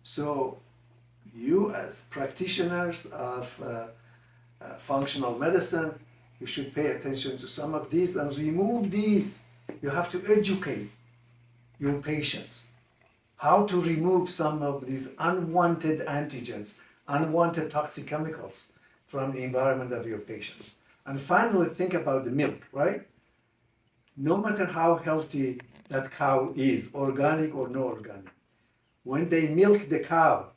So you as practitioners of functional medicine, you should pay attention to some of these and remove these. You have to educate your patients how to remove some of these unwanted antigens, unwanted toxic chemicals from the environment of your patients. And finally, think about the milk, right? No matter how healthy that cow is, organic or no organic, when they milk the cow,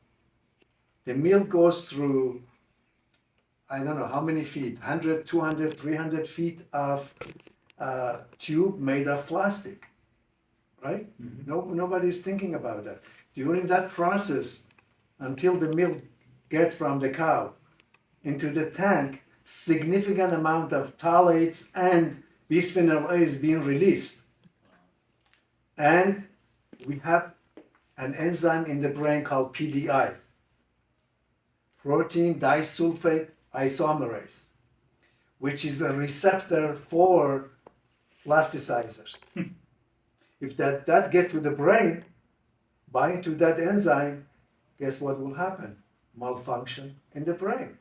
the milk goes through, I don't know how many feet, 100, 200, 300 feet of tube made of plastic, right? Nobody's thinking about that. During that process, until the milk gets from the cow into the tank, significant amount of phthalates and bisphenol A is being released. And we have an enzyme in the brain called PDI, protein disulfide isomerase, which is a receptor for plasticizers. If that get to the brain, bind to that enzyme, guess what will happen? Malfunction in the brain.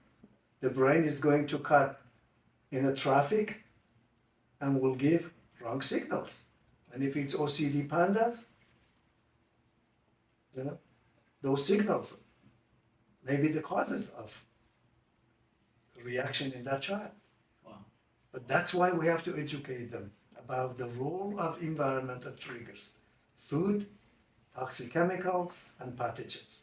The brain is going to cut in a traffic, and will give wrong signals. And if it's OCD pandas, those signals may be the causes of reaction in that child. Wow. But that's why we have to educate them about the role of environmental triggers: food, toxic chemicals, and pathogens.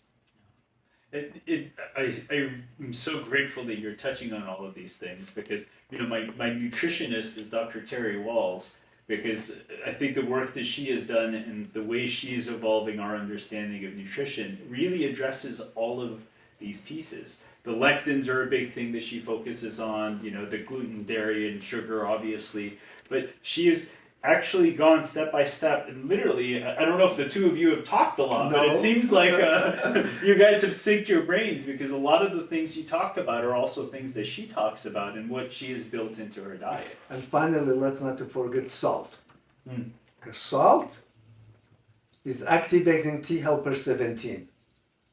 I'm so grateful that you're touching on all of these things because my nutritionist is Dr. Terry Walls, because I think the work that she has done and the way she's evolving our understanding of nutrition really addresses all of these pieces. The lectins are a big thing that she focuses on, the gluten, dairy, and sugar, obviously, but she has actually gone step by step, and literally, I don't know if the two of you have talked a lot, but it seems like you guys have synced your brains, because a lot of the things you talk about are also things that she talks about and what she has built into her diet. And finally, let's not forget salt. Because salt is activating T helper 17.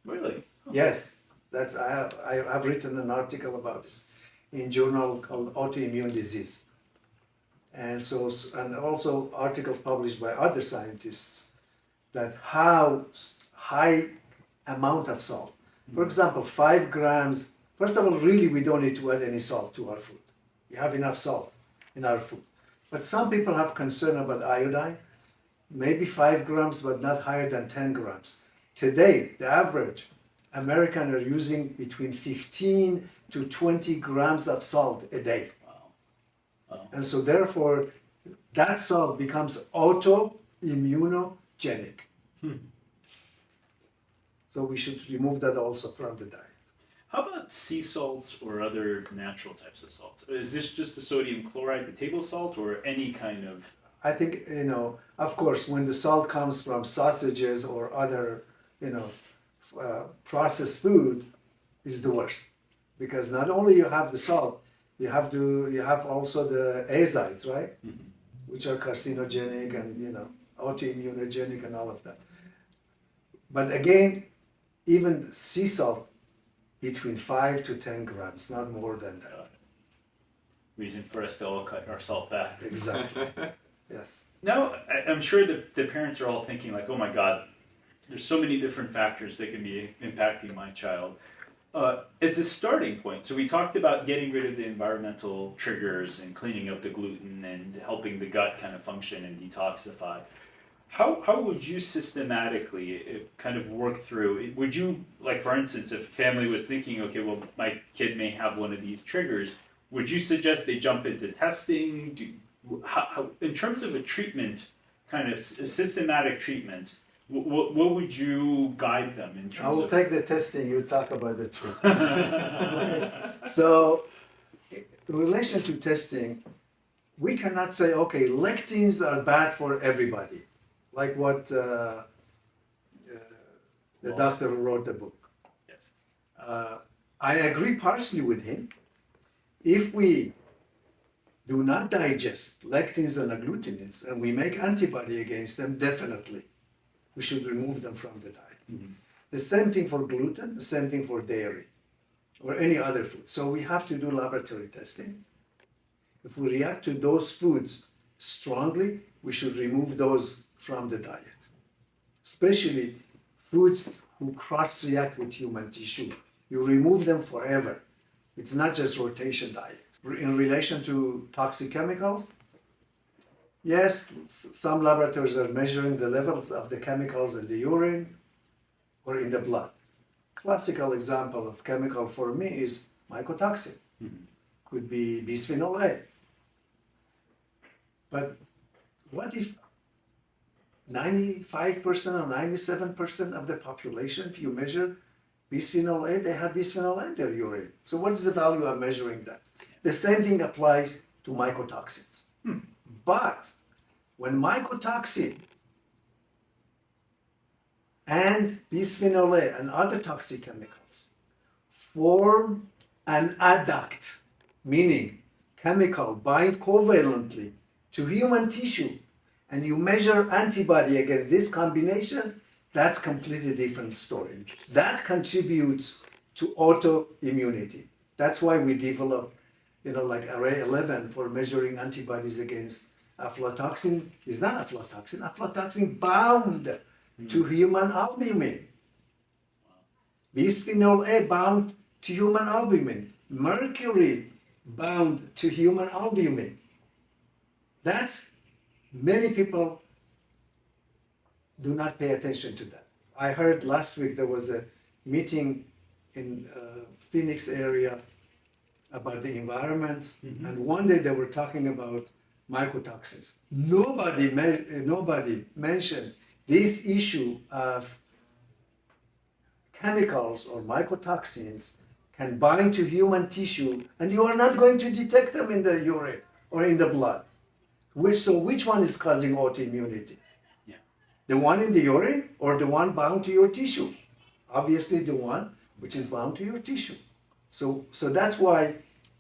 Really? Yes, I've written an article about this in journal called Autoimmune Disease. And also articles published by other scientists that how high amount of salt. For example, 5 grams. First of all, really, we don't need to add any salt to our food. We have enough salt in our food. But some people have concern about iodine. Maybe 5 grams, but not higher than 10 grams. Today, the average American are using between 15 to 20 grams of salt a day. And so therefore, that salt becomes autoimmunogenic. So we should remove that also from the diet. How about sea salts or other natural types of salts? Is this just the sodium chloride, the table salt, or any kind of... I think, of course, when the salt comes from sausages or other, processed food, is the worst. Because not only you have the salt, you have also the azides, right? Which are carcinogenic and, autoimmunogenic and all of that. But again, even sea salt, between 5 to 10 grams, not more than that. Reason for us to all cut our salt back. Exactly. Yes. Now, I'm sure that the parents are all thinking like, oh my God, there's so many different factors that can be impacting my child. As a starting point, so we talked about getting rid of the environmental triggers and cleaning up the gluten and helping the gut kind of function and detoxify. How would you systematically kind of work through? Would you, like for instance, if a family was thinking, okay, well, my kid may have one of these triggers, would you suggest they jump into testing? How, in terms of a treatment, kind of a systematic treatment, what would you guide them in terms of? I will take the testing, you talk about the treatment. Okay. So, in relation to testing, we cannot say, okay, lectins are bad for everybody, like what the doctor who wrote the book. Yes. I agree partially with him. If we do not digest lectins and agglutinins and we make antibody against them, definitely we should remove them from the diet. The same thing for gluten, the same thing for dairy or any other food. So we have to do laboratory testing. If we react to those foods strongly, we should remove those from the diet. Especially foods who cross-react with human tissue. You remove them forever. It's not just rotation diet. In relation to toxic chemicals, yes, some laboratories are measuring the levels of the chemicals in the urine or in the blood. Classical example of chemical for me is mycotoxin. Could be bisphenol A. But what if 95% or 97% of the population, if you measure bisphenol A, they have bisphenol A in their urine. So what is the value of measuring that? The same thing applies to mycotoxins. But when mycotoxin and bisphenol A and other toxic chemicals form an adduct, meaning chemical bind covalently to human tissue, and you measure antibody against this combination, that's completely different story. That contributes to autoimmunity. That's why we develop like array 11 for measuring antibodies against aflatoxin is not aflatoxin. Aflatoxin bound to human albumin. Bisphenol A bound to human albumin. Mercury bound to human albumin. That's, many people do not pay attention to that. I heard last week there was a meeting in Phoenix area about the environment, and one day they were talking about mycotoxins. Nobody mentioned this issue of chemicals or mycotoxins can bind to human tissue, and you are not going to detect them in the urine or in the blood. So which one is causing autoimmunity? Yeah. The one in the urine or the one bound to your tissue? Obviously the one which is bound to your tissue. So that's why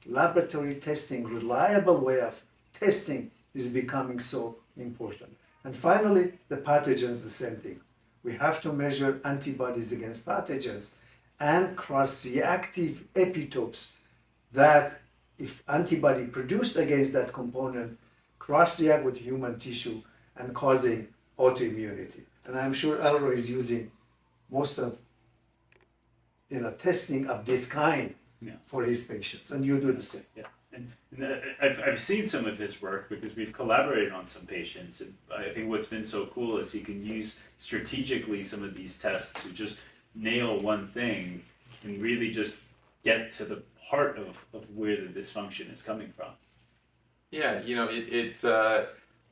laboratory testing, reliable way of testing, is becoming so important. And finally, the pathogens, the same thing. We have to measure antibodies against pathogens and cross-reactive epitopes that, if antibody produced against that component, cross-react with human tissue and causing autoimmunity. And I'm sure Elroy is using most of testing of this kind for his patients, and you do the same. Yeah, and I've seen some of his work because we've collaborated on some patients, and I think what's been so cool is he can use strategically some of these tests to just nail one thing and really just get to the heart of where the dysfunction is coming from. Yeah,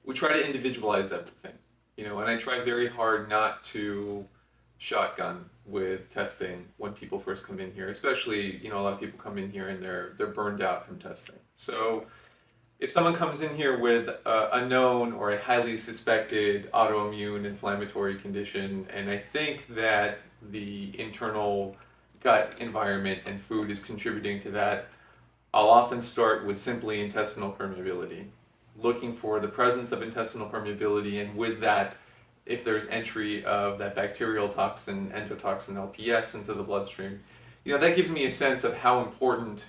we try to individualize everything, and I try very hard not to shotgun with testing when people first come in here, especially, a lot of people come in here and they're burned out from testing. So if someone comes in here with a known or a highly suspected autoimmune inflammatory condition, and I think that the internal gut environment and food is contributing to that, I'll often start with simply intestinal permeability, looking for the presence of intestinal permeability, and with that, if there's entry of that bacterial toxin, endotoxin LPS, into the bloodstream, that gives me a sense of how important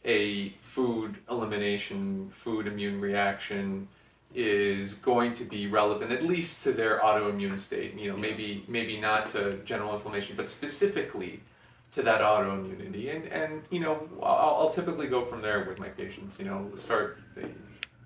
a food elimination, food immune reaction is going to be relevant, at least to their autoimmune state. Maybe not to general inflammation, but specifically to that autoimmunity. And I'll typically go from there with my patients.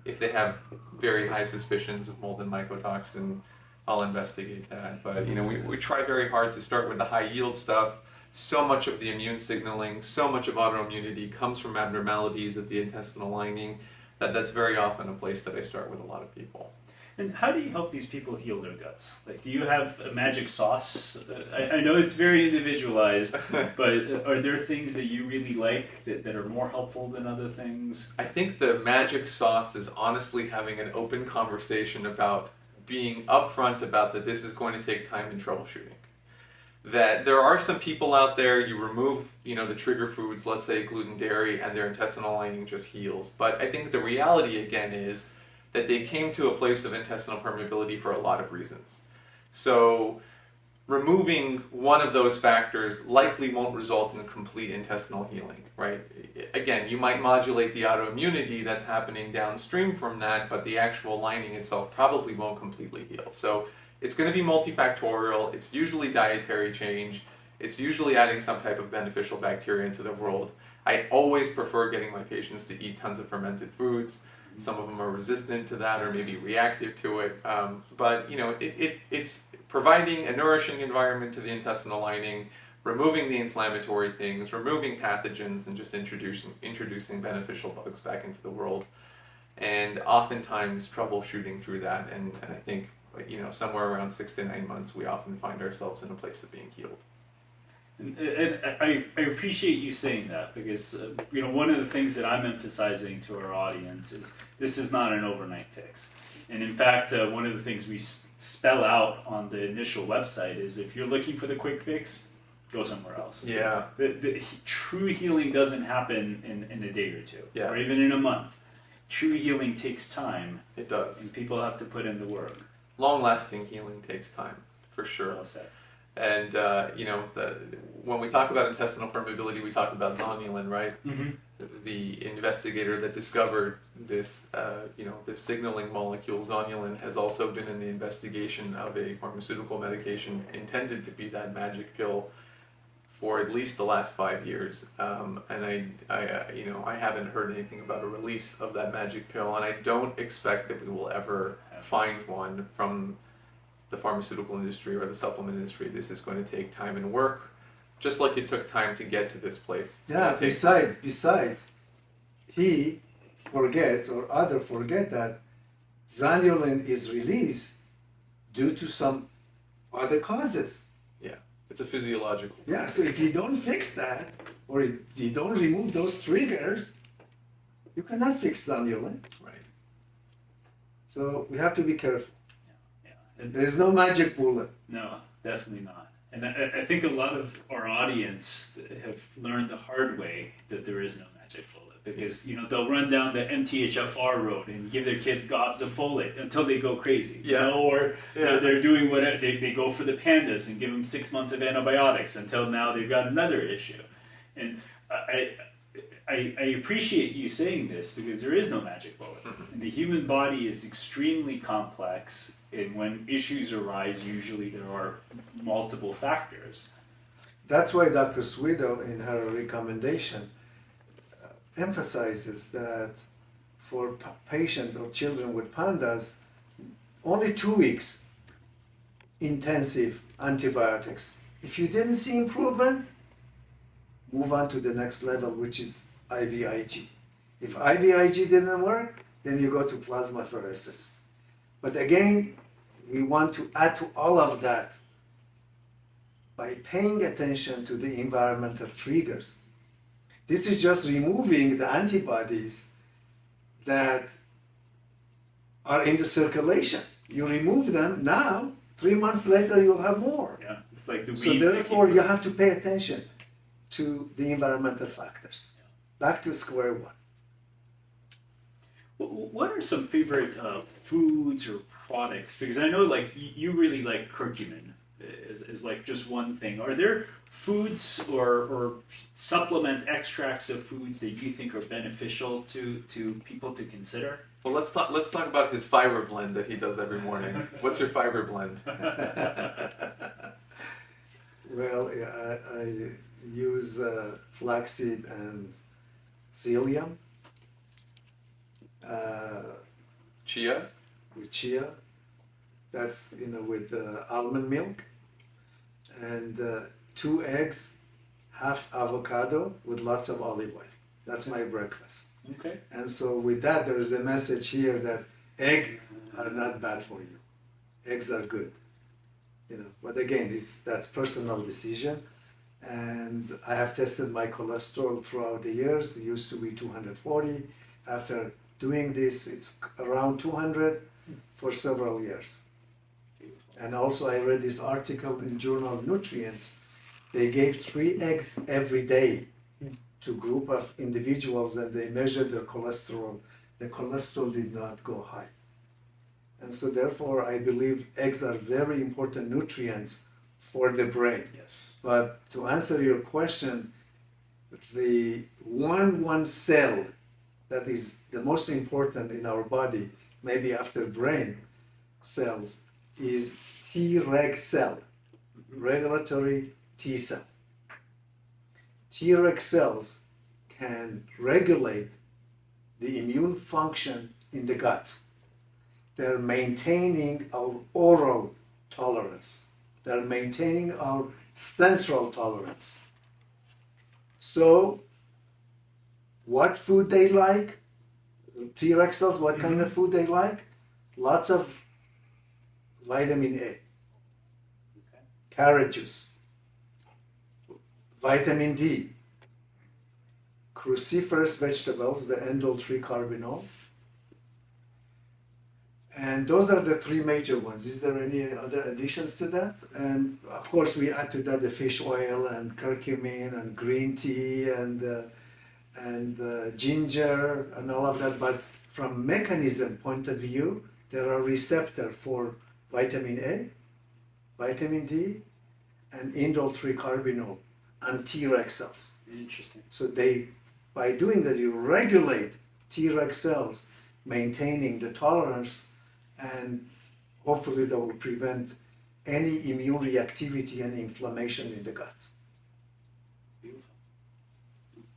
If they have very high suspicions of mold and mycotoxin, I'll investigate that. But we try very hard to start with the high yield stuff. So much of the immune signaling, so much of autoimmunity comes from abnormalities of the intestinal lining that's very often a place that I start with a lot of people. And how do you help these people heal their guts? Like, do you have a magic sauce? I know it's very individualized, but are there things that you really like that are more helpful than other things? I think the magic sauce is honestly having an open conversation about being upfront about that this is going to take time and troubleshooting. That there are some people out there, you remove, the trigger foods, let's say gluten, dairy, and their intestinal lining just heals. But I think the reality, again, is that they came to a place of intestinal permeability for a lot of reasons. So removing one of those factors likely won't result in a complete intestinal healing, right? Again, you might modulate the autoimmunity that's happening downstream from that, but the actual lining itself probably won't completely heal. So it's going to be multifactorial. It's usually dietary change. It's usually adding some type of beneficial bacteria into the world. I always prefer getting my patients to eat tons of fermented foods. Some of them are resistant to that or maybe reactive to it. But it's providing a nourishing environment to the intestinal lining, removing the inflammatory things, removing pathogens, and just introducing beneficial bugs back into the world. And oftentimes troubleshooting through that. And I think somewhere around 6 to 9 months, we often find ourselves in a place of being healed. And I appreciate you saying that because one of the things that I'm emphasizing to our audience is this is not an overnight fix. And in fact, one of the things we spell out on the initial website is if you're looking for the quick fix, go somewhere else. Yeah. The true healing doesn't happen in a day or two, yes, or even in a month. True healing takes time. It does. And people have to put in the work. Long-lasting healing takes time, for sure. Well said. And when we talk about intestinal permeability, we talk about zonulin, right? Mm-hmm. The investigator that discovered this, this signaling molecule, zonulin, has also been in the investigation of a pharmaceutical medication intended to be that magic pill for at least the last 5 years. And I haven't heard anything about a release of that magic pill, and I don't expect that we will ever find one from the pharmaceutical industry or the supplement industry. This is going to take time and work, just like it took time to get to this place. Besides, he forgets or other forget that zonulin is released due to some other causes. Yeah, it's a physiological. Yeah, so if you don't fix that or you don't remove those triggers, you cannot fix zonulin. Right. So we have to be careful. And there is no magic bullet. No, definitely not. And I think a lot of our audience have learned the hard way that there is no magic bullet, because they'll run down the MTHFR road and give their kids gobs of folate until they go crazy. Or they're doing whatever, they go for the PANDAS and give them 6 months of antibiotics until now they've got another issue. And I appreciate you saying this, because there is no magic bullet. Mm-hmm. And the human body is extremely complex, and when issues arise, usually there are multiple factors. That's why Dr. Swido, in her recommendation, emphasizes that for patient or children with PANDAS, only 2 weeks intensive antibiotics. If you didn't see improvement, move on to the next level, which is IVIG. If IVIG didn't work, then you go to plasmapheresis. But again, we want to add to all of that by paying attention to the environmental triggers. This is just removing the antibodies that are in the circulation. You remove them now, 3 months later you'll have more. Yeah, it's like the weeds. So therefore you have to pay attention to the environmental factors. Back to square one. What are some favorite foods or products? Because I know you really like curcumin is like just one thing. Are there foods or supplement extracts of foods that you think are beneficial to people to consider? Well, let's talk about his fiber blend that he does every morning. What's your fiber blend? Well, I use flaxseed and psyllium. Chia? With chia. That's with almond milk. And 2 eggs, half avocado with lots of olive oil. That's my breakfast. Okay. And so with that, there is a message here that eggs are not bad for you. Eggs are good. But again, that's personal decision. And I have tested my cholesterol throughout the years. It used to be 240. After doing this, it's around 200 for several years. And also I read this article in Journal of Nutrients. They gave 3 eggs every day to a group of individuals, and they measured their cholesterol. The cholesterol did not go high. And so therefore I believe eggs are very important nutrients for the brain. Yes. But to answer your question, the one cell that is the most important in our body, maybe after brain cells, is Treg cell, regulatory T cell. Treg cells can regulate the immune function in the gut. They're maintaining our oral tolerance. They're maintaining our central tolerance. So, what food they like? Treg cells, what kind of food they like? Lots of vitamin A. Carrot juice. Vitamin D. Cruciferous vegetables, the indole 3-carbinol. And those are the 3 major ones. Is there any other additions to that? And of course, we add to that the fish oil and curcumin and green tea and ginger and all of that. But from mechanism point of view, there are receptors for vitamin A, vitamin D, and indole tricarbinol and Treg cells. Interesting. So by doing that, you regulate Treg cells, maintaining the tolerance, and hopefully that will prevent any immune reactivity and inflammation in the gut. Beautiful.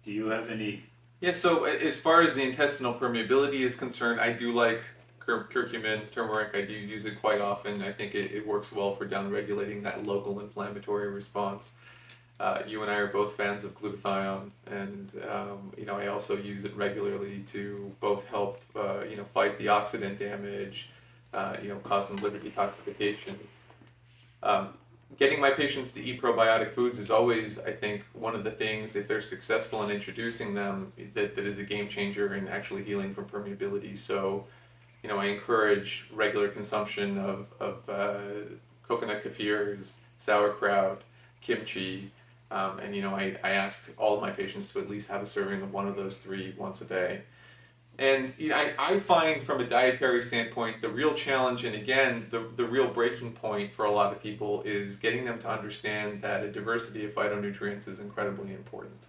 Do you have any? Yeah, so as far as the intestinal permeability is concerned, I do like curcumin, turmeric. I do use it quite often. I think it works well for downregulating that local inflammatory response. You and I are both fans of glutathione, and I also use it regularly to both help fight the oxidant damage, cause some liver detoxification. Getting my patients to eat probiotic foods is always, I think, one of the things, if they're successful in introducing them, that is a game changer in actually healing from permeability. So, I encourage regular consumption of coconut kefirs, sauerkraut, kimchi, and I asked all of my patients to at least have a serving of one of those three once a day. And I find from a dietary standpoint, the real challenge, and again, the real breaking point for a lot of people is getting them to understand that a diversity of phytonutrients is incredibly important.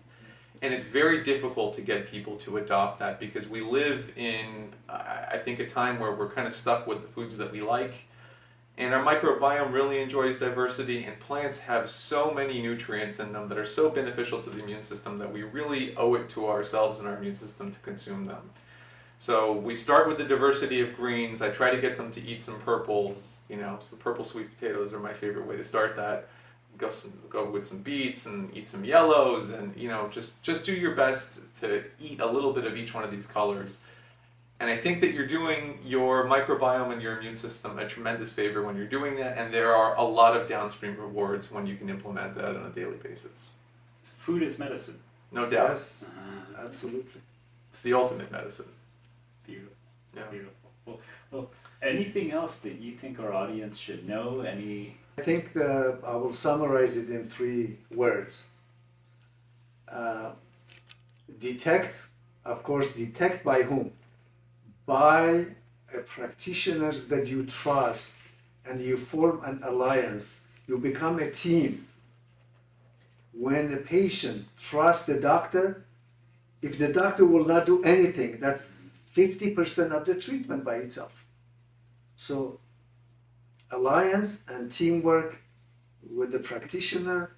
And it's very difficult to get people to adopt that because we live in, I think, a time where we're kind of stuck with the foods that we like. And our microbiome really enjoys diversity, and plants have so many nutrients in them that are so beneficial to the immune system that we really owe it to ourselves and our immune system to consume them. So we start with the diversity of greens. I try to get them to eat some purples. Some purple sweet potatoes are my favorite way to start that. Go with some beets and eat some yellows, and just do your best to eat a little bit of each one of these colors. And I think that you're doing your microbiome and your immune system a tremendous favor when you're doing that, and there are a lot of downstream rewards when you can implement that on a daily basis. Food is medicine. No doubt. Yes, absolutely. It's the ultimate medicine. Beautiful. Yeah. Beautiful. Well, anything else that you think our audience should know? I think I will summarize it in 3 words. Detect, of course, detect by whom? By practitioners that you trust, and you form an alliance. You become a team. When a patient trusts the doctor, if the doctor will not do anything, that's 50% of the treatment by itself. So alliance and teamwork with the practitioner,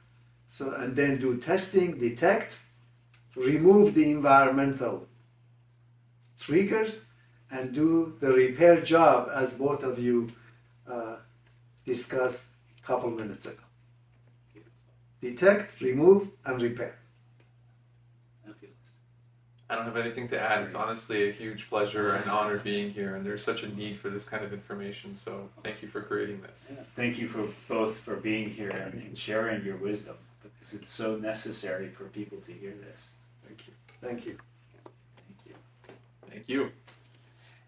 and then do testing, detect, remove the environmental triggers, and do the repair job as both of you discussed a couple minutes ago. Detect, remove, and repair. I don't have anything to add. It's honestly a huge pleasure and honor being here, and there's such a need for this kind of information, so thank you for creating this. Yeah. Thank you both for being here and sharing your wisdom, because it's so necessary for people to hear this. Thank you. Thank you. Thank you. Thank you.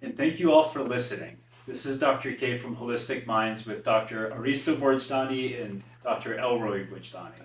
And thank you all for listening. This is Dr. K from Holistic Minds with Dr. Aristo Vojdani and Dr. Elroy Vojdani.